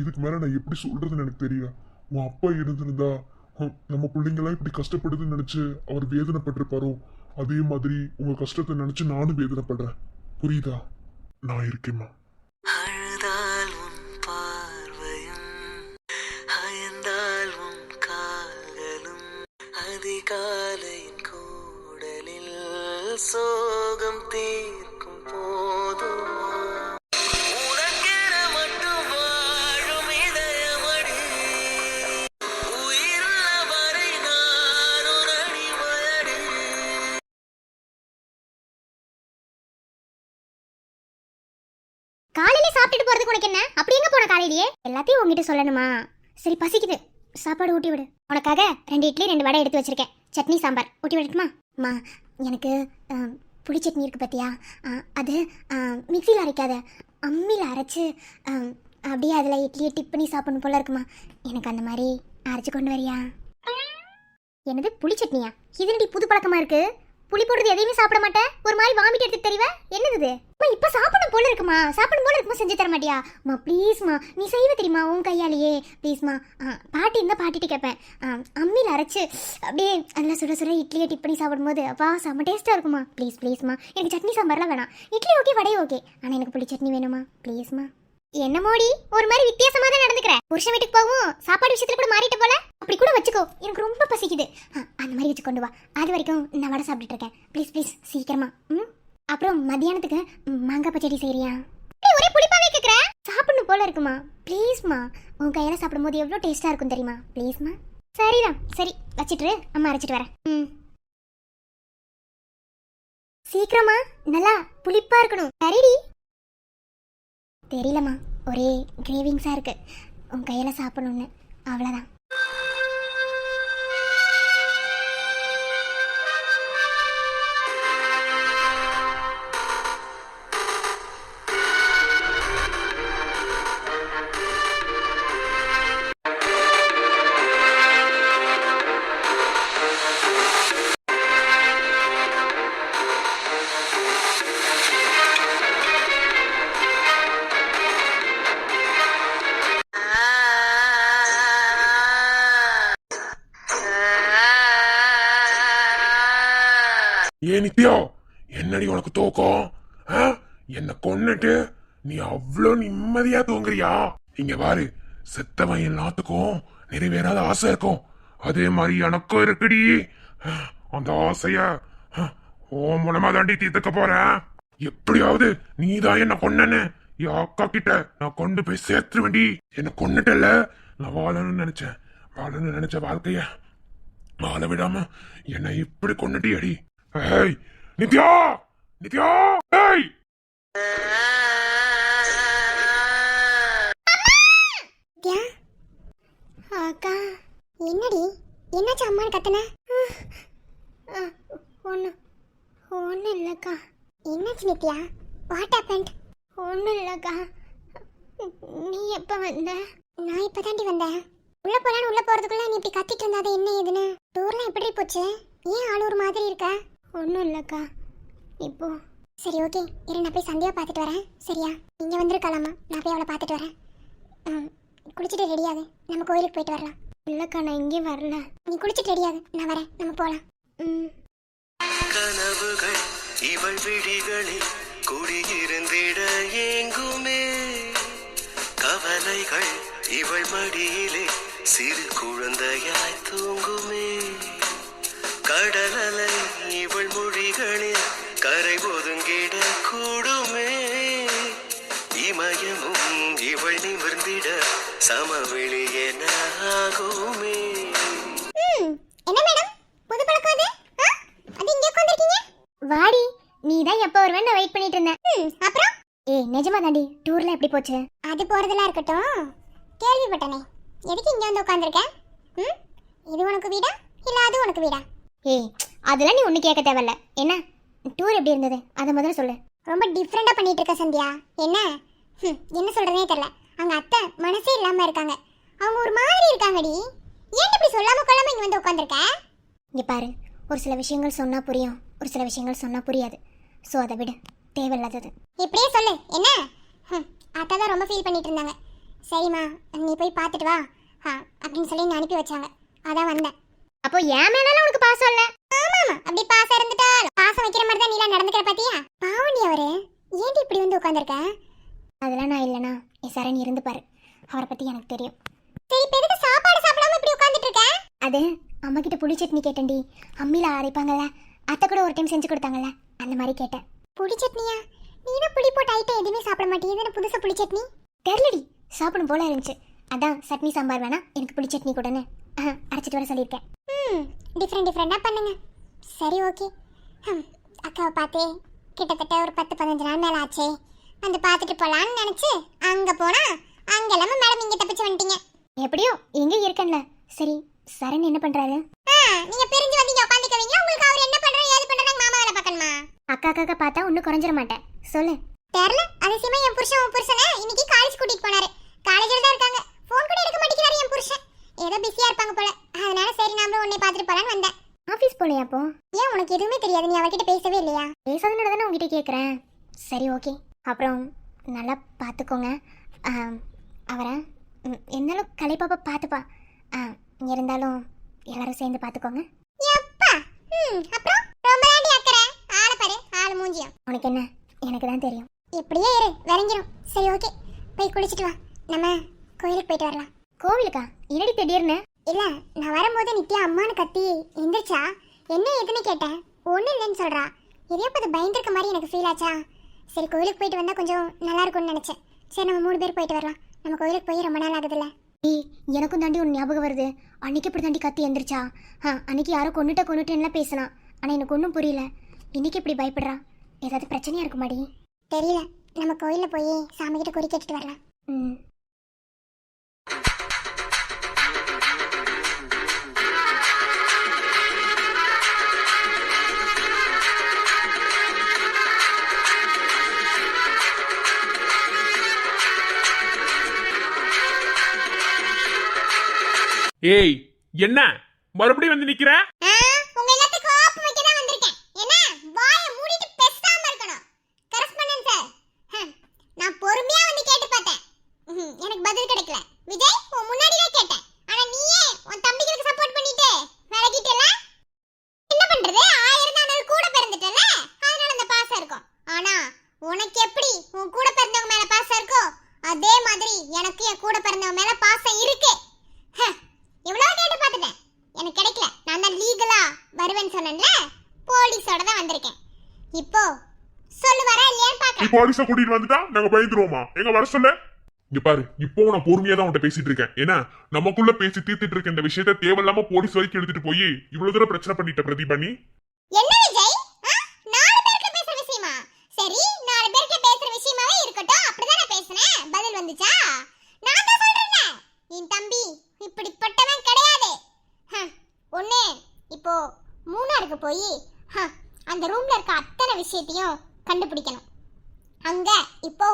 இதுக்கு மேல நான் எப்படி சொல்றதுன்னு எனக்கு தெரியல. உன் அப்பா இருந்திருந்தா நம்ம பிள்ளைங்களாம் இப்படி கஷ்டப்படுதுன்னு நினைச்சு அவர் வேதனைப்பட்டிருப்பாரோ அதே மாதிரி உங்க கஷ்டத்தை நினைச்சு நானும் வேதனைப்படுறேன். புரியுதா? நான் இருக்கேம்மா. அழுதால் உன் பார்வையும் அயர்ந்தால் உன் கால்களும் அதிகாலையின் கூடலில் சோகம் தீர்க்கும் போதும் உனக்கென மட்டும் வாழும் இதயமடி உயிருள்ள வரை நான் உன் அடிமையடி. காலையில சாப்பிட்டுட்டு போறதுக்கு உனக்கு என்ன? அப்படி எங்க போன காலையிலேயே? எல்லாத்தையும் உங்ககிட்ட சொல்லணுமா? சரி பசிக்குது, சாப்பாடு ஊட்டி விடு. உனக்காக 2 இட்லி 2 வடை எடுத்து வச்சிருக்கேன். சட்னி சாம்பார் ஊட்டி விடட்டுமா? அம்மா எனக்கு புளி சட்னி இருக்கு பத்தியா? அது மிக்சியில் அரைக்காத, அம்மியில் அரைச்சு அப்படியே அதில் இட்லியை டிப் பண்ணி சாப்பிடணும் போல இருக்குமா. எனக்கு அந்த மாதிரி அரைச்சு கொண்டு வரியா? என்னது புளி சட்னியா? இது புது பழக்கமா இருக்கு. புளி போடுறது எதையுமே சாப்பிட மாட்டேன், ஒரு மாதிரி வாமிட் எடுத்து தெரிவ, என்னது இது? அம்மா இப்ப சாப்பிடணும் போல இருக்குமா, சாப்பிடும் போல இருக்குமா, செஞ்சு தர மாட்டியா? அம்மா ப்ளீஸ்மா, நீ செய்வ தெரியுமா உன் கையாலேயே, ப்ளீஸ்மா. பாட்டி இருந்தா பாட்டிட்டு கேட்பேன். அம்மியில் அரைச்சு அப்படியே அதில் சுட சுட இட்லியை டிப் பண்ணி சாப்பிடும்போது அப்பா செம்ம டேஸ்ட்டாக இருக்குமா. ப்ளீஸ் ப்ளீஸ்மா, எனக்கு சட்னி சாம்பார்லாம் வேணாம், இட்லி ஓகே வடை ஓகே, ஆனால் எனக்கு புளி சட்னி வேணுமா ப்ளீஸ்மா. என்ன மோடி ஒரு மாதிரி வித்தியாசமா தான் நடந்துக்கிற, புருஷன் வீட்டுக்கு போகும் சாப்பாடு விஷயத்துல கூட மாறிட்டு போல, அப்படி கூட வச்சுக்கோ, எனக்கு ரொம்ப பசிக்குது. அந்த மாதிரி வச்சு கொண்டு வா, அது வரைக்கும் நான் வடை சாப்பிட்டுட்டு இருக்கேன். ப்ளீஸ் ப்ளீஸ் சீக்கிரமா. அப்புறம் மத்தியானத்துக்கு மாங்காய் பச்சடி செய்யறியா? ஒரே புளிப்பாவே கேக்குற, சாப்பிடணும் போல இருக்குமா ப்ளீஸ்மா, உன் கையால சாப்பிடும் போது எவ்வளோ டேஸ்டா இருக்கும் தெரியுமா ப்ளீஸ்மா. சரிதான், சரி வச்சிட்டு அம்மா அரைச்சிட்டு வரேன். சீக்கிரமா, நல்லா புளிப்பா இருக்கணும். சரிடி. தெரியலம்மா, ஒரே கிரேவிங்ஸாக இருக்கு உன் கையில் சாப்பிடணும்னு, அவ்வளோதான். ஏன் நித்யா, என்னடி உனக்கு தூக்கம்? என்ன கொன்னுட்டு நீ அவ்வளோ நிம்மதியா தூங்குறியா? இங்க பாரு, செத்தவன் எல்லாத்துக்கும் நிறைவேறாத ஆசை இருக்கும், அதே மாதிரி எனக்கும் இருக்குடி. அந்த ஆசைய ஓ மூலமா தாண்டி தீர்த்துக்க போறேன். எப்படியாவது நீதான் என்ன கொன்னன்னு என் அக்கா கிட்ட நான் கொண்டு போய் சேர்த்து வேண்டி. என்ன கொன்னுட்டல, நான் வாழணும்னு நினைச்ச வாழ்க்கைய வாழ விடாம என்னை இப்படி கொன்னுட்டி அடி. ஏய் நித்யா, நித்யா, ஏய் அக்கா, என்னடி என்னாச்சு அம்மான்னு கத்தன? ஒன்றும் இல்லைக்கா. என்னாச்சு நித்யா, வாட் ஹேப்பன்ட்? ஒன்றும் இல்லைக்கா. நீ எப்போ வந்த? நான் இப்போ தாண்டி வந்தேன். உள்ள போலான்னு உள்ள போறதுக்குள்ள நீ இப்படி கத்திட்டு இருந்தாத என்ன ஏதுன்னு? டூர்லாம் எப்படி போச்சு? ஏன் ஆள் ஒரு மாதிரி இருக்க? ஒன்றும் இல்லைக்கா. இப்போ சரி ஓகே, இரு நான் போய் சந்தியா பார்த்துட்டு வரேன். சரியா? இங்கே வந்துருக்கலாமா, நான் போய் அவளை பார்த்துட்டு வரேன். குளிச்சுட்டு ரெடியாது, நம்ம கோயிலுக்கு போயிட்டு வரலாம். இல்லைக்கா நான் இங்கேயும் வரல. நீ குளிச்சுட்டு ரெடியாது, நான் வரேன், நம்ம போகலாம். கனவுகள் இவள் விழிகளில் குடியிருந்திட ஏங்குமே, கவலைகள் இவள் மடியிலே சிறு குழந்தையாய் தூங்குமே, கடலலை இவள் மொழிகளில் கரை ஒதுங்கிட கூடுமே, இமயமும் இவள் நிமிர்ந்திட சமவெளி என ஆகுமே. என்ன மேடம் புது பழக்கம் அது? அது இங்கே உட்கார்ந்திருக்கீங்க? வாடி, நீ தான் எப்போ வருவேன்னு நான் வெயிட் பண்ணிட்டு இருந்தேன். அப்புறம் நிஜமா தாண்டி டூர்ல எப்படி போச்சு? அது போறதெல்லாம் இருக்கட்டும், கேள்விப்பட்டனே, எதுக்கு இங்க வந்து உட்கார்ந்திருக்க? இது உனக்கு வீடா இல்ல அது உனக்கு வீடா? அதெல்லாம் நீ ஒண்ணு கேட்க தேவையில்ல. என்ன டூர் எப்படி இருந்தது அதை முதல்ல சொல்லு. ரொம்ப டிஃப்ரெண்டா பண்ணிட்டு இருக்க சந்தியா. என்ன என்ன சொல்றதே தெரியல. அங்க அத்தை மனசே இல்லாம இருக்காங்க, அவங்க ஒரு மாதிரி இருக்காங்கடி. ஏன் இப்படி சொல்லாம கொள்ளாம இங்க வந்து உட்கார்ந்திருக்க? இங்க பாரு, ஒரு சில விஷயங்கள் சொன்னா புரியும், ஒரு சில விஷயங்கள் சொன்னா புரியாது. சோ அதை விட தேவையில்லாதது இப்படியே சொல்லு. என்ன அத்தை தான் ரொம்ப ஃபீல் பண்ணிட்டு இருந்தாங்க. சரிம்மா நீ போய் பார்த்துட்டு வா அப்படின்னு சொல்லி நான் அனுப்பி வச்சாங்க, அதான் வந்தேன். அப்போ என் மேல உனக்கு பாசம் இல்ல? ஆமாமா, அப்படி பாசம் இருந்துட்டாலும் பாசம் வைக்கிற மாதிரி தான் நீ எல்லாம் நடந்துக்கிற பாத்தியா? பாவண்டி அவரு ஏன்டி இப்படி வந்து உட்கார்ந்திருக்க? அதெல்லாம் நான் இல்லனா என் சரண் இருந்து பாரு, அவரை பத்தி எனக்கு தெரியும். சரி இப்ப எதுக்கு சாப்பாடு சாப்பிடாம இப்படி உட்கார்ந்துட்டு இருக்க? அது அம்மா கிட்ட புளி சட்னி கேட்டேன்டி, அம்மில அரைப்பாங்கல்ல, அத்தை கூட ஒரு டைம் செஞ்சு கொடுத்தாங்கல்ல, அந்த மாதிரி கேட்டேன். புளி சட்னியா? நீ தான் புளி போட்டு ஐட்டம் எதுவுமே சாப்பிட மாட்டேன், இது புதுசா புளி சட்னி? தெரியலடி, சாப்பிடும் போல இருந்துச்சு, அதான் சட்னி சாம்பார் வேணா எனக்கு புளி சட்னி கூடன்னு அரைச்சிட்டு வர சொல்லியிருக்கேன். டிஃப்ரெண்டா பண்ணுங்க. சரி ஓகே. அக்காவை பார்த்தே கிட்டத்தட்ட ஒரு 10-15 நாள் மேலே ஆச்சே, வந்து பார்த்துட்டு போகலான்னு நினச்சி அங்கே போனா அங்கே எல்லாமே மேடம் இங்கே தப்பிச்சு வந்துட்டீங்க. எப்படியோ எங்கே இருக்கேன்ல. சரி சரண் என்ன பண்ணுறாரு? நீங்கள் பிரிஞ்சு வந்து இங்கே உட்காந்துக்குவீங்க, உங்களுக்கு அவர் என்ன பண்ணுறாரு ஏது பண்ணுறாங்க மாமா வேலை பார்க்கணுமா? அக்கா பார்த்தா ஒன்றும் குறைஞ்சிட மாட்டேன், சொல்லு. தெரியல, அதிசயமா என் புருஷனை இன்னைக்கு காலேஜ் கூட்டிகிட்டு போனாரு. காலேஜில் தான் இருக்காங்க, ஃபோன் கூட எடுக்க மாட்டேங்கிறாரு என் புருஷன். ஏதோ பிஸியாக இருப்பாங்க போல, அதனால சரி நாமளும் உன்னை பார்த்துட்டு போகலான்னு வந்தேன். ஆஃபீஸ் போலையா அப்போ? ஏன் உனக்கு எதுவுமே தெரியாது? நீ அவர்கிட்ட பேசவே இல்லையா? பேசாதனால தானே உங்ககிட்ட கேட்குறேன். சரி ஓகே. அப்புறம் நல்லா பார்த்துக்கோங்க அவரை. இருந்தாலும் கலைப்பாப்பா பார்த்துப்பா. இருந்தாலும் எல்லாரும் சேர்ந்து பார்த்துக்கோங்க. அப்புறம் ரொம்ப நாடி அக்கறை ஆளை பாரு, ஆள் மூஞ்சியம். உனக்கு என்ன? எனக்கு தான் தெரியும். இப்படியே இரு, விளங்கிடும். சரி ஓகே, போய் குளிச்சுட்டு வா. நம்ம கோயிலுக்கு போயிட்டு வரலாம். கோவிலுக்கா? என்னடி திடீர்னு? இல்ல, நான் வரும்போது நித்யா அம்மானு கத்தி எந்திரிச்சா. என்ன எதுன்னு கேட்டேன். ஒன்றும் இல்லைன்னு சொல்றா. இதே பார்த்து பயந்துருக்க மாதிரி எனக்கு ஃபீல் ஆச்சா. சரி கோயிலுக்கு போயிட்டு வந்தா கொஞ்சம் நல்லா இருக்கும்னு நினைச்சேன். சரி நம்ம 3 பேர் போயிட்டு வரலாம். நம்ம கோயிலுக்கு போய் ரொம்ப நாள் ஆகுதுல்ல. எனக்கும் தாண்டி ஒன்று ஞாபகம் வருது. அன்னைக்கு இப்படி தாண்டி கத்தி எந்திரிச்சா. அன்னைக்கு யாரோ கொண்டுட்டேன்லாம் பேசினா. ஆனால் எனக்கு ஒன்றும் புரியல. இன்னைக்கு இப்படி பயப்படுறா. ஏதாவது பிரச்சனையா இருக்குமாடி? தெரியல. நம்ம கோயிலில் போய் சாமி கிட்ட குறி கேட்டுட்டு வரலாம். ஏய், என்ன மறுபடியும் வந்து நிக்கிற? உங்க எல்லாத்துக்கும் ஆப்பு வைக்க தான் வந்திருக்கேன். என்ன வாயை மூடிட்டு பேசாம இருக்கணும். கரஸ்பாண்டன்ட் சார், நான் பொறுமையா வந்து கேட்டு பார்த்தேன். எனக்கு பதில் கிடைக்கல. விஜய், உன் முன்னாடியே கேட்டேன். ஆனா நீயே உன் தம்பிகளுக்கு சப்போர்ட் பண்ணிட்டு விலகிட்டல. என்ன பண்றது? 1000 நாள் கூட பிறந்துட்டல. அதனால அந்த பாசம் இருக்கும். ஆனா உனக்கு எப்படி உன் கூட பிறந்தவங்க மேல பாசம் இருக்கோ அதே மாதிரி எனக்கு என் கூட பிறந்தவங்க மேல பாசம் இருக்கு. எவ்வளவு கேட்டு பார்த்துட்டேன், எனக்கு கிடைக்கல. நான் தான் லீகலா வருவேன்னு சொன்னேன்ல, போலீஸோட தான் வந்திருக்கேன். இப்போ சொல்லு வரா இல்லையான்னு நீ பார்க்கலாம். போலீஸ கூட்டிட்டு வந்துட்டா நாங்க பயந்துருவோமா? எங்க வர சொல்ல. இங்க பாரு, இப்போ நான் பொறுமையா தான் உன்கிட்ட பேசிட்டு இருக்கேன். ஏன்னா நமக்குள்ள பேசி தீர்த்துட்டு இருக்க இந்த விஷயத்த தேவையில்லாம போலீஸ் வரைக்கும் எடுத்துட்டு போய் இவ்வளவு தூரம் பிரச்சனை பண்ணிட்ட பிரதீப் பண்ணி. என்ன விஜய், 4 பேருக்கு பேசுற விஷயமா? சரி, 4 பேருக்கு பேசுற விஷயமாவே இருக்கட்டும். அப்படிதான் நான் பேசுனேன். பதில் வந்துச்சா? நான் தான் சொல்றேன், என் தம்பி இப்படிப்பட்டவன் கிடையாது. ஒண்ணு, இப்போ மூணாருக்கு போய் அந்த ரூம்ல இருக்க அத்தனை விஷயத்தையும் கண்டுபிடிக்கணும். அங்க இப்போ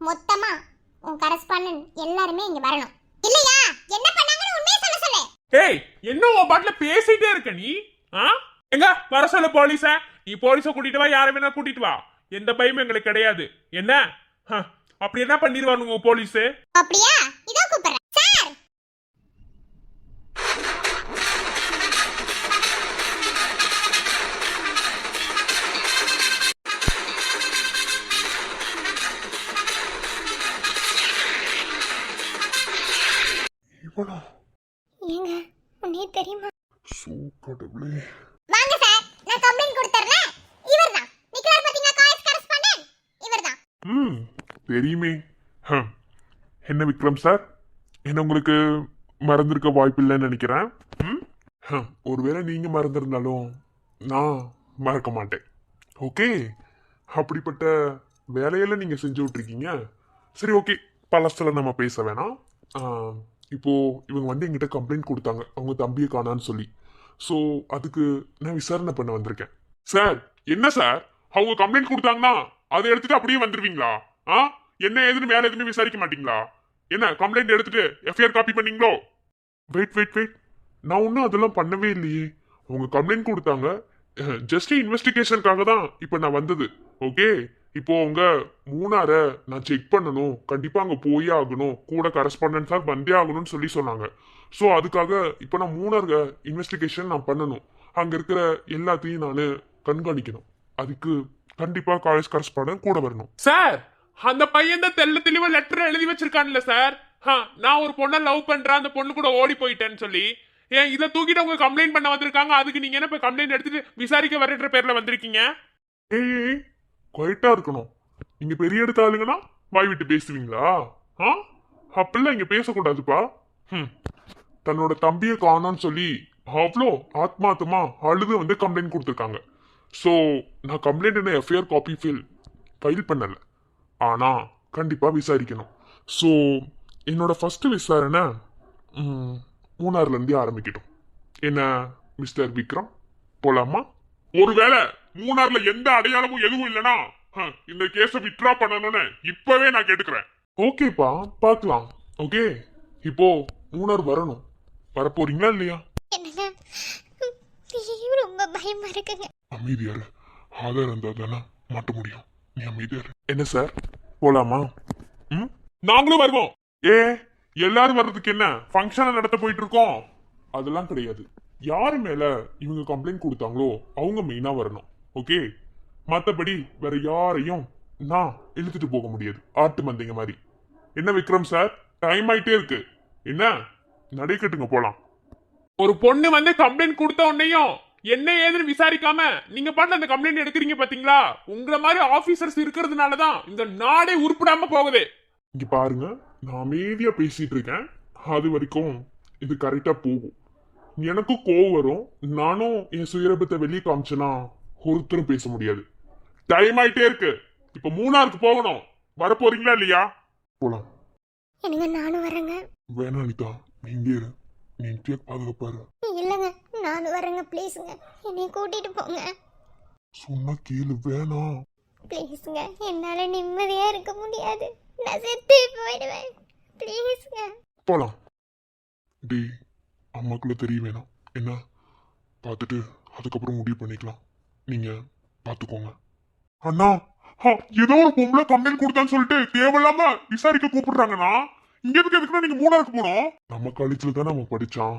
மொத்தமா உன் கரஸ்பாண்டன்ட் எல்லாருமே இங்க வரணும். இல்லையா? என்ன பண்ணாங்கன்னு உண்மையை சொல்ல சொல்லு. ஏய், என்ன உன் பாட்டுல பேசிட்டே இருக்க நீ? எங்க வர சொல்ல போலீஸ. நீ போலீஸ கூட்டிட்டு வா, யாரை வேணா கூட்டிட்டு வா. எந்த பயமும் எங்களுக்கு கிடையாது. என்ன அப்படி என்ன பண்ணிடுவானுங்க போலீஸ்? அப்படியா? இதோ கூப்பிடுறேன் சார். ஏங்க உன்னே தெரியுமா? சூப்பர்டபிளே. வாங்க சார், நான் கம்ப்ளைன்ட் கொடுத்தறேன். இவர்தான் நிக்கறார் பாத்தீங்களா, காலேஜ் கரஸ்பாண்டன்ட் இவர்தான். தெரியுமே. என்ன விக்ரம் சார், என்ன உங்களுக்கு மறந்திருக்க வாய்ப்பில்லைன்னு நினைக்கிறேன். ஒருவேளை நீங்க மறந்திருந்தாலும் நான் மறக்க மாட்டேன். ஓகே, அப்படிப்பட்ட வேலையெல்லாம் நீங்க செஞ்சு விட்டுருக்கீங்க. சரி ஓகே, பழசில் நம்ம பேச வேணாம். இப்போ இவங்க வந்து எங்கிட்ட கம்ப்ளைண்ட் கொடுத்தாங்க, அவங்க தம்பியை காணான்னு சொல்லி. ஸோ அதுக்கு நான் விசாரணை பண்ண வந்திருக்கேன். சார், என்ன சார், அவங்க கம்ப்ளைண்ட் கொடுத்தாங்கன்னா அதை எடுத்துட்டு அப்படியே வந்துருவீங்களா? என்ன ஏதுன்னு வேற எதுவுமே விசாரிக்க மாட்டீங்களா? என்ன கம்ப்ளைண்ட் எடுத்துட்டு எஃப்ஐஆர் காப்பி பண்ணீங்களோ? வெயிட், நான் ஒன்றும் அதெல்லாம் பண்ணவே இல்லையே. அவங்க கம்ப்ளைண்ட் கொடுத்தாங்க, ஜஸ்ட் இன்வெஸ்டிகேஷனுக்காக தான் இப்போ நான் வந்தது. ஓகே, இப்போ அவங்க மூணார நான் செக் பண்ணணும், கண்டிப்பா அங்க போயே ஆகணும், கூட கரஸ்பாண்டன்ட் சார் வந்தே ஆகணும்னு சொல்லி சொன்னாங்க. ஸோ அதுக்காக இப்போ நான் மூணார் இன்வெஸ்டிகேஷன் நான் பண்ணணும். அங்க இருக்கிற எல்லாத்தையும் நான் கண்காணிக்கணும். அதுக்கு கண்டிப்பா காலேஜ் கரஸ்பாண்டன்ட் கூட வரணும். சார், அந்த பையன் தான் தெல்ல தெளிவா லெட்டர் எழுதி வச்சிருக்கான்ல சார். நான் ஒரு பொண்ணை லவ் பண்றேன், அந்த பொண்ணு கூட ஓடி போயிட்டேன்னு சொல்லி. ஏன் இதை தூக்கிட்டு அவங்க கம்ப்ளைண்ட் பண்ண வந்திருக்காங்க. அதுக்கு நீங்க என்ன கம்ப்ளைண்ட் எடுத்துட்டு விசாரிக்க வரன்ற பேர்ல வந்திருக்கீங்க? ஏய், குவைட்டா இருக்கணும். நீங்க பெரிய எடுத்த ஆளுங்கன்னா வாய் விட்டு பேசுவீங்களா? அப்படிலாம் இங்க பேசக்கூடாதுப்பா. தன்னோட தம்பியை காணோன்னு சொல்லி அவ்வளோ ஆத்மாத்தமா அழுது வந்து கம்ப்ளைண்ட் கொடுத்துருக்காங்க. ஸோ நான் கம்ப்ளைண்ட் எஃப்ஐஆர் காப்பி ஃபைல் பண்ணல, ஆனா கண்டிப்பா விசாரிக்கணும். ஸோ என்னோட ஃபர்ஸ்ட் விசாரணை மூணாறுல இருந்தே ஆரம்பிக்கட்டும். என்ன மிஸ்டர் விக்ரம், போலாமா? ஒருவேளை மூணாறுல எந்த அடையாளமும் எதுவும் இல்லைன்னா இந்த கேஸ வித்ரா பண்ணணும்னு இப்பவே நான் கேட்டுக்கிறேன். ஓகேப்பா, பார்க்கலாம். ஓகே, இப்போ மூணார் வரணும். வரப்போறீங்களா இல்லையா? ரொம்ப பயமா இருக்குங்க. அமைதியாரு. ஆதாரம் இருந்தா தானே மாட்ட முடியும். நீ அமைதியாரு. என்ன சார் போலாமா? ம், நாங்களும் வருவோம். எல்லாரும் வர்றதுக்கு என்ன ஃபங்க்ஷனை நடத்த போயிட்டு இருக்கோம்? அதெல்லாம் கிடையாது. யாரு மேல இவங்க கம்ப்ளைண்ட் கொடுத்தாங்களோ அவங்க மெயினா வரணும். ஓகே, மத்தபடி வேற யாரையும் நான் இழுத்துட்டு போக முடியாது. ஆட்டு மந்தைங்க மாதிரி. என்ன விக்ரம் சார், டைம் ஆயிட்டே இருக்கு. என்ன நடை கட்டுங்க, போலாம். ஒரு பொண்ணு வந்து கம்ப்ளைண்ட் கொடுத்த உடனேயும் என்ன ஏதுன்னு விசாரிக்காம நீங்க பாட்டு அந்த கம்ப்ளைண்ட் எடுக்கிறீங்க பாத்தீங்களா? உங்களை மாதிரி ஆபீசர்ஸ் இருக்கிறதுனாலதான் இந்த நாடே உருப்படாம போகுது. இங்க பாருங்க, நான் அமைதியா பேசிட்டு இருக்கேன். அது வரைக்கும் இது கரெக்டா போகும். எனக்கும் கோவம் வரும். நானும் என் சுயரபத்தை வெளியே காமிச்சேன்னா ஒருத்தரும் பேச முடியாது. டைம் ஆயிட்டே இருக்கு. இப்ப மூணாருக்கு போகணும். வர போறீங்களா இல்லையா? போலாம். என்னங்க நானும் வரேங்க. வேணா அனிதா, நீங்க இரு. நீ நித்யாக்கு பாதுகாப்பாரு. இல்லைங்க நானும் வரேங்க. ப்ளீஸுங்க என்னை கூட்டிட்டு போங்க. சொன்னா கேளு. வேணாம் ப்ளீஸுங்க, என்னால நிம்மதியா இருக்க முடியாது. நான் செத்து போயிடுவேன். ப்ளீஸுங்க. போலாம். டே, அம்மாக்குள்ள தெரிய வேணாம். என்ன பார்த்துட்டு அதுக்கப்புறம் முடிவு பண்ணிக்கலாம். நீங்க பாத்துக்கோங்க. அண்ணா, ஏதோ ஒரு பொம்பளை கம்ப்ளைண்ட் கொடுத்தான்னு சொல்லிட்டு தேவையில்லாம விசாரிக்க கூப்பிடுறாங்கண்ணா. இங்க எதுக்குன்னா நீங்க மூணாருக்கு போனோம். நம்ம காலேஜ்ல தானே அவன் படிச்சான்.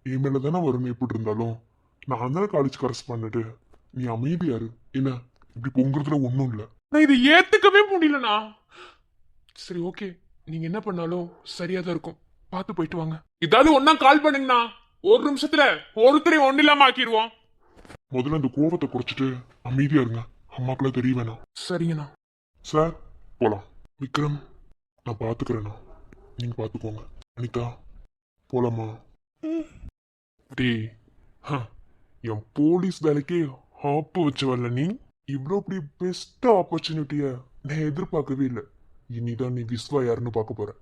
இமெயில தானே வரும்னு எப்படி இருந்தாலும் நான் தான் காலேஜ் கரெஸ் பண்ணிட்டு நீ அமைதியாரு. என்ன இப்படி பொங்குறதுல ஒண்ணும் இல்ல. நான் இதை ஏத்துக்கவே முடியலண்ணா. சரி, ஓகே, நீங்க என்ன பண்ணாலும் சரியா தான் இருக்கும். பார்த்து போயிட்டு வாங்க. ஏதாவது ஒன்னா கால் பண்ணுங்கண்ணா. ஒரு நிமிஷத்துல ஒருத்தரையும் ஒண்ணு இல்லாம ஆக்கிடுவோம். முதல்ல அந்த கோபத்தை குறைச்சிட்டு அமைதியா இருங்க. அம்மாக்குள்ள தெரிய வேணாம். சரிங்கண்ணா. சார் போலாம். விக்ரம், நான் பாத்துக்கிறேண்ணா. நீங்க பாத்துக்கோங்க. அனிதா போலாமா? டேய், என் போலீஸ் வேலைக்கு ஆப்பு வச்சவல்ல நீ. இவ்வளோ இப்படி பெஸ்ட் ஆப்பர்ச்சுனிட்டிய நான் எதிர்பார்க்கவே இல்லை. இனிதான் நீ விஸ்வா யாருன்னு பார்க்க போற.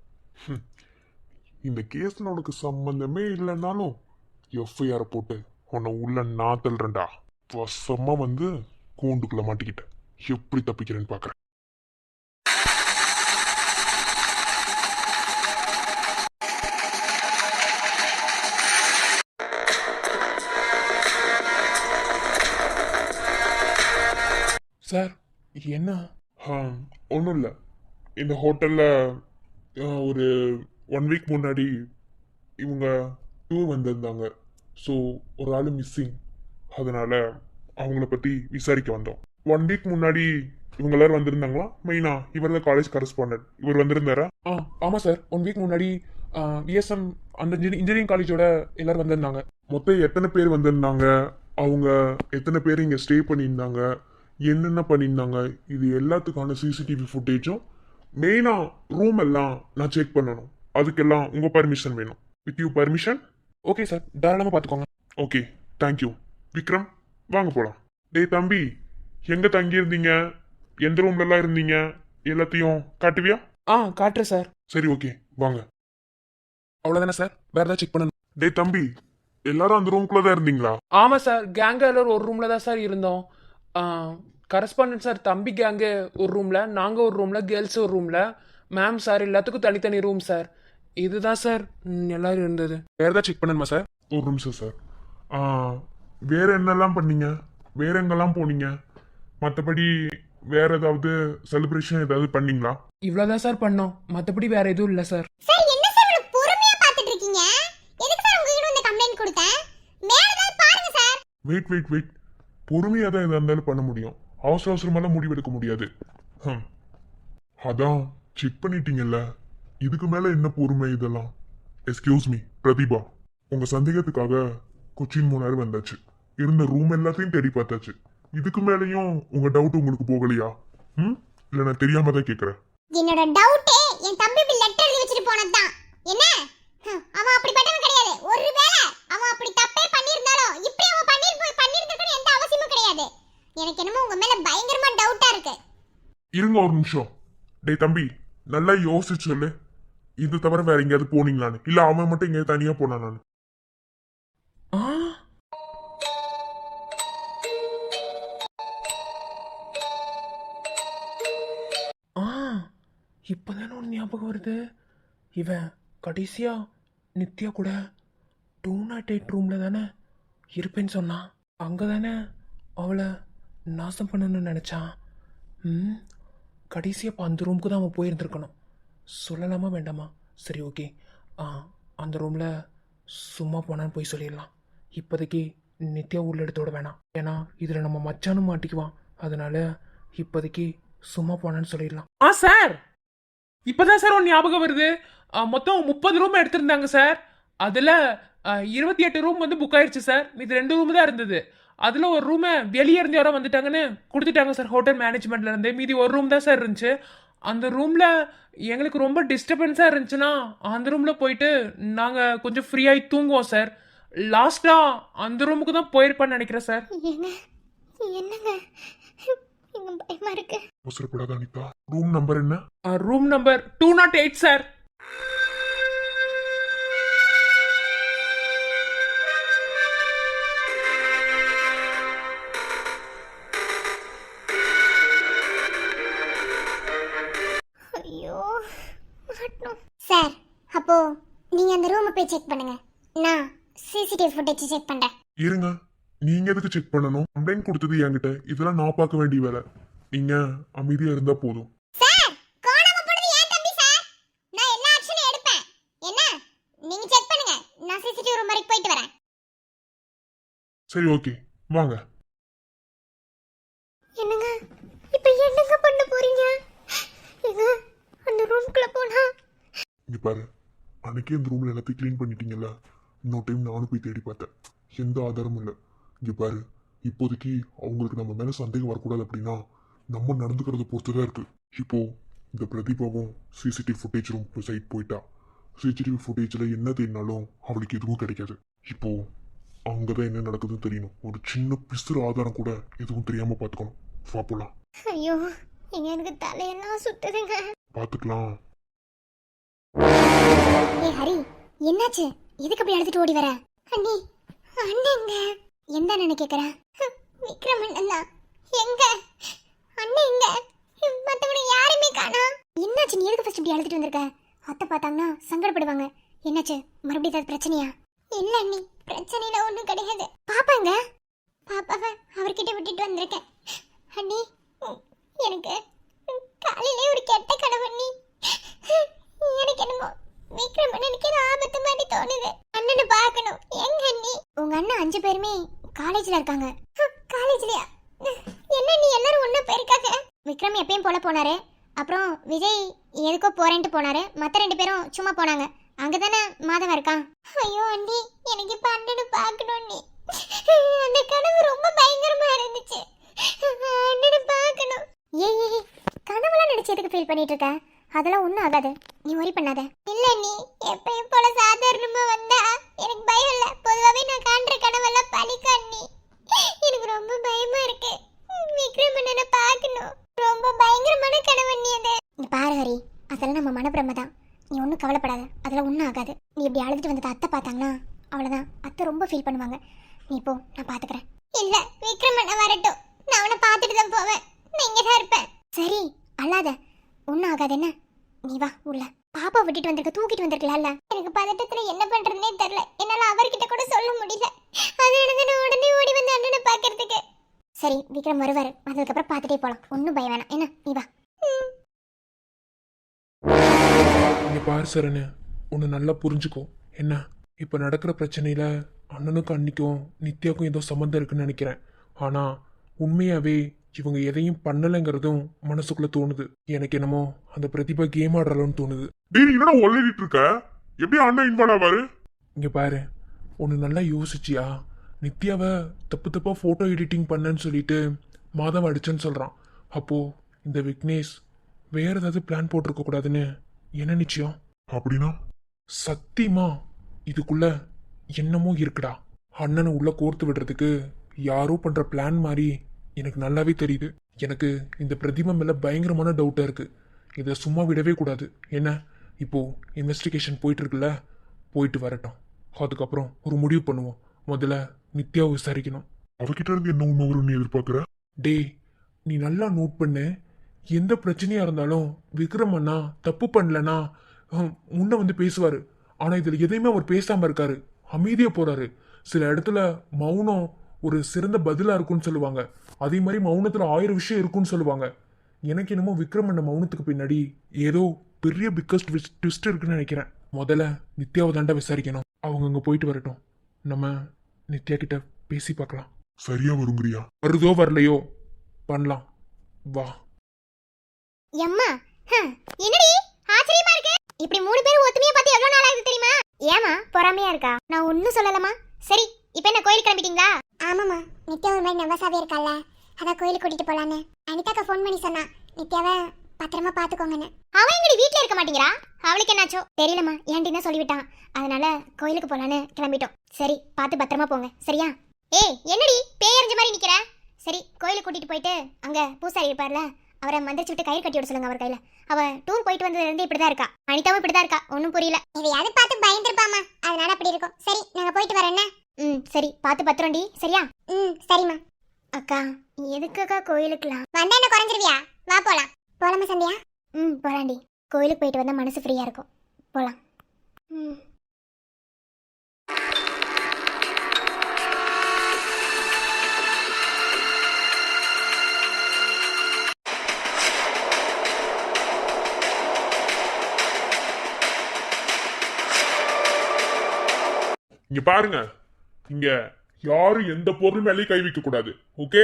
இந்த கேஸ்ல உனக்கு சம்பந்தமே இல்லைன்னாலும் எஃப்ஐஆர் போட்டு உன்னை உள்ள நான் தள்ளுறேன்டா. வசமா வந்து கூண்டுக்குள்ள மாட்டிக்கிட்ட. எப்படி தப்பிக்கிறேன்னு பாக்குறேன். சார் என்ன? ஒன்றும் இல்லை. இந்த ஹோட்டலில் ஒரு 1 வீக் முன்னாடி இவங்க வந்திருந்தாங்க. ஸோ ஒரு ஆள் மிஸ்ஸிங். அதனால அவங்கள பற்றி விசாரிக்க வந்தோம். 1 வீக் முன்னாடி இவங்க எல்லாரும் வந்திருந்தாங்களா? மெயினா இவர் தான் காலேஜ் கரஸ்பாண்டன்ட். இவர் வந்திருந்தாரா? ஆமாம் சார். 1 வீக் முன்னாடி விஎஸ்எம் அந்த இன்ஜினியரிங் காலேஜோட எல்லாரும் வந்திருந்தாங்க. மொத்தம் எத்தனை பேர் வந்திருந்தாங்க, அவங்க எத்தனை பேர் இங்கே ஸ்டே பண்ணியிருந்தாங்க, என்னென்ன பண்ணியிருந்தாங்க, இது எல்லாத்துக்கான சிசிடிவி ஃபுட்டேஜும் மெயினா ரூம் எல்லாம் நான் செக் பண்ணணும். அதுக்கெல்லாம் உங்க பர்மிஷன் வேணும். With you permission? Okay sir, தாராளமாக பார்த்துக்கோங்க. Okay, thank you. விக்ரம், வாங்க போலாம். டேய் தம்பி, எங்க தங்கி இருந்தீங்க, எந்த ரூம்லலாம் இருந்தீங்க, எல்லாத்தையும் காட்டுவியா? காட்டுறேன் சார். சரி, ஓகே, வாங்க. அவ்வளோதானே சார், வேற ஏதாவது செக் பண்ணணும்? டேய் தம்பி, எல்லாரும் அந்த ரூம்குள்ள தான் இருந்தீங்களா? ஆமா சார், கேங்க எல்லாரும் ஒரு ரூம்ல தான் சார் இருந்தோம். கரஸ்பாண்டன்ட் சார் தம்பி கேங்கு ஒரு ரூம்ல, நாங்க ஒரு ரூம்ல, கேர்ள்ஸ் ஒரு ரூம்ல, மேம் சார் எல்லாத்துக்கும் தனித்தனி ரூம் சார். இதுதான் சார் எல்லாரும் இருந்தது. வேற ஏதாவது செக் பண்ணணுமா சார்? ஒரு நிமிஷம் சார். வேற என்னெல்லாம் பண்ணீங்க, வேற எங்கெல்லாம் போனீங்க, மற்றபடி வேற ஏதாவது செலிப்ரேஷன் ஏதாவது பண்ணீங்களா? இவ்வளவுதான் சார் பண்ணோம், மற்றபடி வேற எதுவும் இல்லை சார். சார் என்ன சார் இவ்வளவு பொறுமையா பார்த்துட்டு இருக்கீங்க? எதுக்கு சார் உங்ககிட்ட வந்து கம்ப்ளைண்ட் கொடுத்தேன்? மேல தான் பாருங்க சார். வெயிட். பொறுமையா தான் எதா இருந்தாலும் பண்ண முடியும். அவசரமெல்லாம் முடிவெடுக்க முடியாது. அதான் செக் பண்ணிட்டீங்கல்ல, இதுக்கு மேல என்ன பொறுமை இதெல்லாம்? எஸ்கியூஸ் மீ பிரதீபா, உங்க சந்தேகத்துக்காக கொச்சின் 3 வந்தாச்சு. இருந்த ரூம் எல்லாத்தையும் தேடி பார்த்தாச்சு. இதுக்கு மேலேயும் உங்க டவுட் உங்களுக்கு போகலையா? இல்ல நான் தெரியாம தான் கேக்குறேன். என்னோட டவுட்டே என் தம்பி இப்படி லெட்டர் எழுதி வச்சிட்டு போனதுதான். என்ன அவன் அப்படிப்பட்டவன் கிடையாது. ஒருவேளை அவன் அப்படி தப்பே பண்ணியிருந்தாலும் இப்படி அவன் பண்ணியிருந்திருக்கணும் எந்த அவசியமும் கிடையாது. எனக்கு என்னமோ உங்க மேல பயங்கரமா டவுட்டா இருக்கு. இருங்க ஒரு நிமிஷம். டேய் தம்பி, நல்லா யோசிச்சு சொல்லு. இது தவிர வேற எங்கேயாவது போனீங்களான்னு, இல்ல அவன் மட்டும் எங்கேயாவது தனியா போனானு? இப்பதானே ஒன்று ஞாபகம் வருது. இவன் கடைசியா நித்யா கூட 208 ரூம்ல தானே இருப்பேன்னு சொன்னான். அங்கே தானே அவளை நாசம் பண்ணணும்னு நினச்சான். ம், கடைசியாக இப்போ அந்த ரூமுக்கு தான் அவன் போயிருந்துருக்கணும். சொல்லலாமா வேண்டாமா? சரி, ஓகே. அந்த ரூமில் சும்மா போனான்னு போய் சொல்லிடலாம். இப்போதைக்கு நித்யா உள்ள எடுத்தோட வேணாம். ஏன்னா இதில் நம்ம மச்சானும் மாட்டிக்குவான். அதனால இப்போதைக்கு சும்மா போனான்னு சொல்லிடலாம். சார், இப்போதான் சார் ஒன்று ஞாபகம் வருது. மொத்தம் 30 ரூம் எடுத்திருந்தாங்க சார். அதில் 28 ரூம் வந்து புக் ஆயிடுச்சு சார். இது 2 ரூம் தான் இருந்தது. அதில் ஒரு ரூமை வெளியே இருந்து யாரோ வந்துட்டாங்கன்னு கொடுத்துட்டாங்க சார் ஹோட்டல் மேனேஜ்மெண்ட்ல இருந்து. மீதி ஒரு ரூம் தான் சார் இருந்துச்சு. அந்த ரூமில் எங்களுக்கு ரொம்ப டிஸ்டர்பன்ஸாக இருந்துச்சுன்னா அந்த ரூமில் போயிட்டு நாங்கள் கொஞ்சம் ஃப்ரீயாகி தூங்குவோம் சார். லாஸ்ட்டாக அந்த ரூமுக்கு தான் போயிருப்பான்னு நினைக்கிறேன் சார். என்னங்க பயமா இருக்கு. அவசரப்படாத அனிதா. ரூம் நம்பர் என்ன? Room number 208 sir. ஐயோ சார், அப்போ நீங்க அந்த ரூமை போய் செக் பண்ணுங்க. நான் சிசிடிவி ஃபுட்டேஜ் செக் பண்றேன். இருங்க, நீங்க எதுக்கு செக் பண்ணணும்? கம்ப்ளைண்ட் கொடுத்தது என்கிட்ட. இதெல்லாம் நான் பார்க்க வேண்டிய வேலை. நீங்க அமைதியா இருந்தா போதும். சார், காணாம போனது ஏன் தம்பி சார். நான் எல்லா ஆக்ஷனும் எடுப்பேன். என்ன நீங்க செக் பண்ணுங்க. நான் சிசிடிவி ரூம் வரைக்கும் போயிட்டு வரேன். சரி, ஓகே, வாங்க. என்னங்க இப்போ என்னங்க பண்ண போறீங்க? ஏங்க அந்த ரூம்க்குள்ள போனா இங்க பாரு, அன்னைக்கே இந்த ரூம்ல எல்லாத்தையும் க்ளீன் பண்ணிட்டீங்கல்ல. இன்னொரு டைம் நானும் போய் தேடி பார்த்தேன். எந்த ஆதாரமும் இல்லை. இங்க பாரு, இப்போதைக்கு அவங்களுக்கு நம்ம மேல சந்தேகம் வரக்கூடாது. அப்படின்னா நம்ம நடந்துக்கிறத பொறுத்துதான் இருக்கு. இப்போ இந்த பிரதீபாவும் சிசிடிவி ஃபுட்டேஜ் ரூம் சைட் போயிட்டா. சிசிடிவி ஃபுட்டேஜ்ல என்ன தேடினாலும் அவளுக்கு எதுவும் கிடைக்காது. இப்போ அங்கதான் என்ன நடக்குதுன்னு தெரியணும். ஒரு சின்ன பிசுறு ஆதாரம் கூட எதுவும் தெரியாம பாத்துக்கணும். வா போலாம். ஐயோ எங்க எனக்கு தலையெல்லாம் சுத்துதுங்க. பாத்துக்கலாம். ஏய் ஹரி, என்னாச்சு? எதுக்கு அப்படி அழுதுட்டு ஓடி வர? அண்ணி, அண்ணங்க எந்த அண்ணனை கேக்குற? விக்ரம் அண்ணா எங்க? அண்ணன் எங்க? மத்தவங்க யாருமே காணா. என்னாச்சு? நீ எதுக்கு ஃபர்ஸ்ட் இப்படி அழுதுட்டு வந்திருக்க? அத்தை பார்த்தாங்கன்னா சங்கடப்படுவாங்க. என்னாச்சு? மறுபடியும் ஏதாவது பிரச்சனையா? இல்ல அண்ணி, பிரச்சனையில ஒண்ணும் கிடையாது. பாப்பாங்க, பாப்பாவை அவர்கிட்ட விட்டுட்டு வந்திருக்கேன். அண்ணி, எனக்கு காலையிலே ஒரு கெட்ட கனவு அண்ணி. எனக்கு என்னமோ விக்ரம் அண்ணனுக்கு ஏதோ ஆபத்து மாதிரி தோணுது. அண்ணனை பார்க்கணும். எங்க அண்ணி? உங்க அண்ணன் 5 பேருமே காலேஜ்ல இருக்காங்க. காலேஜ்லயா? என்ன நீ எல்லாரும் ஒண்ணா போயிருக்காங்க? விக்ரம் எப்பயும் போல போனாரு. அப்புறம் விஜய் எதுக்கோ போறேன்ட்டு போனாரு. மத்த 2 பேரும் சும்மா போனாங்க. அங்கதானே மாதவன் இருக்கான். ஐயோ அண்ணி, எனக்கு இப்ப அண்ணனை பார்க்கணும் அண்ணி. அந்த கனவு ரொம்ப பயங்கரமா இருந்துச்சு. அண்ணனை பார்க்கணும். ஏய், கனவுலாம் நினைச்சு எதுக்கு ஃபீல் பண்ணிட்டு இருக்க? அதெல்லாம் ஒண்ணும் ஆகாது, நீ worry பண்ணாத. இல்ல நீ எப்பயும் போல சாதாரணமா வந்தா எனக்கு பயம் இல்ல. பொதுவாவே நான் காண்ற கனவெல்லாம் பலிக்க அண்ணி. எனக்கு ரொம்ப பயமா இருக்கு. விக்ரம் அண்ணனை பார்க்கணும். ரொம்ப பயங்கரமான கனவு அண்ணி அது. நீ பாரு ஹரி, அதெல்லாம் நம்ம மனப்பிரம தான். நீ ஒன்றும் கவலைப்படாத, அதெல்லாம் ஒன்றும் ஆகாது. நீ இப்படி அழுதுட்டு வந்தது அத்தை பார்த்தாங்கன்னா அவ்வளோதான், அத்தை ரொம்ப ஃபீல் பண்ணுவாங்க. நீ போ, நான் பார்த்துக்கிறேன். இல்ல, விக்ரம் அண்ணன் வரட்டும், நான் அவனை பார்த்துட்டு தான் போவேன். நான் இங்கே தான் இருப்பேன். சரி, அழாத, ஒன்றும் ஆகாது. என்ன, நீ வா உள்ள. பாப்பா விட்டுட்டு வந்திருக்க, தூக்கிட்டு வந்திருக்கலாம்ல. எனக்கு பதட்டத்துல என்ன பண்றதுனே தெரியல. என்னால அவர்கிட்ட கூட சொல்ல முடியல. அதனால நான் உடனே ஓடி வந்து அண்ணனை பார்க்கறதுக்கு. சரி, விக்ரம் வருவாரு, அதுக்கப்புறம் பார்த்துட்டே போலாம். ஒன்றும் பயம் வேணாம். என்ன, நீ வா. இங்க பாரு சரணு, ஒன்று நல்லா புரிஞ்சுக்கோ. என்ன, இப்போ நடக்கிற பிரச்சனையில அண்ணனுக்கும் அன்னிக்கும் நித்யாவுக்கும் ஏதோ சம்மந்தம் இருக்குன்னு நினைக்கிறேன். ஆனா உண்மையாவே இவங்க எதையும் பண்ணலைங்கிறதும் மனசுக்குள்ள தோணுது. எனக்கு என்னமோ அந்த பிரதிபா கேம் ஆடுறாளோன்னு தோணுது. என்னடா ஒல்லிட்டு இருக்க? எப்படி அண்ணன் இன்வால்வ் ஆவாரு? இங்க பாரு, ஒன்று நல்லா யோசிச்சியா? நித்யாவை தப்பு தப்பா போட்டோ எடிட்டிங் பண்ணேன்னு சொல்லிட்டு மாதவ அடிச்சேன்னு சொல்றான். அப்போ இந்த விக்னேஷ் வேற ஏதாவது பிளான் போட்டிருக்க கூடாதுன்னு என்ன நிச்சயம்? அப்படின்னா சத்தியமா இதுக்குள்ள என்னமோ இருக்குடா. அண்ணனை உள்ள கோர்த்து விடுறதுக்கு யாரோ பண்ற பிளான் மாதிரி எனக்கு நல்லாவே தெரியுது. எனக்கு இந்த பிரதிபா மேல பயங்கரமான டவுட்டா இருக்கு. இதை சும்மா விடவே கூடாது. என்ன, இப்போ இன்வெஸ்டிகேஷன் போயிட்டு இருக்குல்ல, போயிட்டு வரட்டும். அதுக்கப்புறம் ஒரு முடிவு பண்ணுவோம். முதல்ல நித்யாவை விசாரிக்கணும். அவகிட்ட இருந்து என்ன உண்மை வரும்னு எதிர்பார்க்குற? டே, நீ நல்லா நோட் பண்ணு. எந்த பிரச்சனையா இருந்தாலும் விக்ரம் அண்ணா தப்பு பண்ணலன்னா முன்ன வந்து பேசுவாரு. ஆனா இதுல எதையுமே அவர் பேசாம இருக்காரு, அமைதியா போறாரு. சில இடத்துல மௌனம் ஒரு சிறந்த பதிலா இருக்கும்னு சொல்லுவாங்க. அதே மாதிரி மௌனத்துல 1000 விஷயம் இருக்கும்னு சொல்லுவாங்க. எனக்கு என்னமோ விக்ரம் அந்த மௌனத்துக்கு பின்னாடி ஏதோ பெரிய பிக்கஸ்ட் ட்விஸ்ட் இருக்குன்னு நினைக்கிறேன். முதல்ல நித்யாவை தாண்டா விசாரிக்கணும். அவங்க அங்க போயிட்டு வரட்டும், நம்ம நித்யா கிட்ட பேசி பார்க்கலாம். சரியா வருங்கிறியா? வருதோ வரலையோ பண்ணலாம், வா. எம்மா என்னடி ஆச்சரியமா இருக்கு. இப்படி 3 பேரும் ஒத்துமையா பார்த்து எவ்வளவு நாள் ஆகுது தெரியுமா? ஏமா பொறாமையா இருக்கா? நான் ஒன்னும் சொல்லலமா. சரி இப்போ என்ன கோயிலுக்கு கிளம்பிட்டீங்களா? ஆமாமா, நித்யா ஒரு மாதிரி நர்வஸாவே இருக்கால, அதான் கோயிலுக்கு கூட்டிட்டு போலான்னு அனிதாக்கா ஃபோன் பண்ணி சொன்னா. நித்யாவை பத்திரமா பாத்துக்கோங்கன்னு. அவ எங்கடி வீட்ல இருக்க மாட்டேங்கிறா? அவளுக்கு என்னாச்சோ தெரியலமா, ஏன்டி தான் சொல்லிவிட்டான். அதனால கோயிலுக்கு போலான்னு கிளம்பிட்டோம். சரி பார்த்து பத்திரமா போங்க சரியா? ஏய் என்னடி பேயறிஞ்ச மாதிரி நிக்கிற? சரி கோயிலுக்கு கூட்டிட்டு போயிட்டு அங்க பூசாரி இருப்பார்ல, அவரை மந்திரிச்சு விட்டு கயிறு கட்டி விட சொல்லுங்க அவர் கையில. அவ டூர் போயிட்டு வந்ததுல இருந்து இப்படிதான் இருக்கா. அனிதாவும் இப்படிதான் இருக்கா, ஒன்னும் புரியல. இதையாவது பார்த்து பயந்துருப்பாமா, அதனால அப்படி இருக்கும். சரி நாங்க போயிட்டு வரேன். சரி பார்த்து பத்திரம்டி சரியா? சரிம்மா. அக்கா எதுக்குக்கா கோயிலுக்குலாம் வந்தா என்ன குறைஞ்சிருவியா? வா போலாம். போலாமா சந்தியா? போலாண்டி. கோயிலுக்கு போயிட்டு வந்தா மனசு ஃப்ரீயா இருக்கும். போலாம். இங்க பாருங்க, இங்க யாரும் எந்த பொருள் மேலேயும் கை வைக்க கூடாது. ஓகே?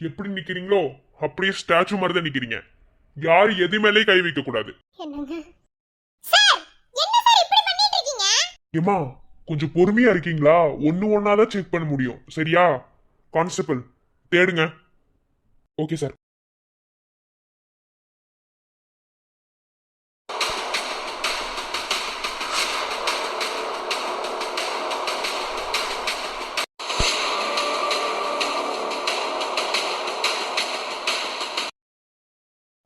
எப்படி நிக்கிறீங்களோ அப்படியே ஸ்டாச்சு மாதிரி தான் நிக்கிறீங்க. யாரும் எது மேலேயும் கை வைக்க கூடாது. என்னங்க சார், என்ன சார் இப்படி பண்ணிட்டு இருக்கீங்க? ஏமா கொஞ்சம் பொறுமையா இருக்கீங்களா? ஒன்னாதான் செக் பண்ண முடியும் சரியா? கான்ஸ்டபிள் தேடுங்க. Okay sir.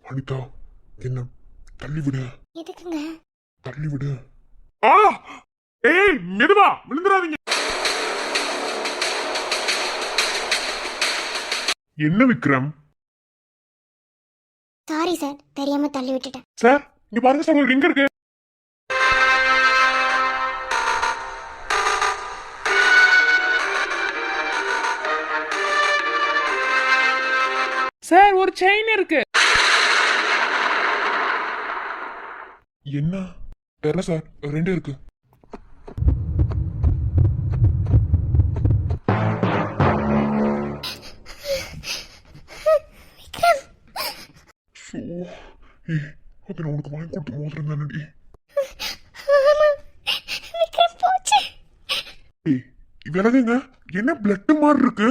அனிதா என்ன தள்ளி விடு. எதுக்குங்க? தள்ளி விடு. ஆ ஏய் மெதுவா விழுந்துடாதீங்க. என்ன விக்ரம்? சாரி சார், தெரியாம தள்ளி விட்டுட்டேன். சார் இங்க பாருங்க சார், ஒரு ரிங் இருக்கு. சார் ஒரு செயின் இருக்கு. என்ன தெரியல சார், 2 இருக்கு. அது நான் உனக்கு வாங்கி கொடுத்து மோதிரம் தானடி. விலகுங்க, என்ன பிளட் மாதிரி இருக்கு?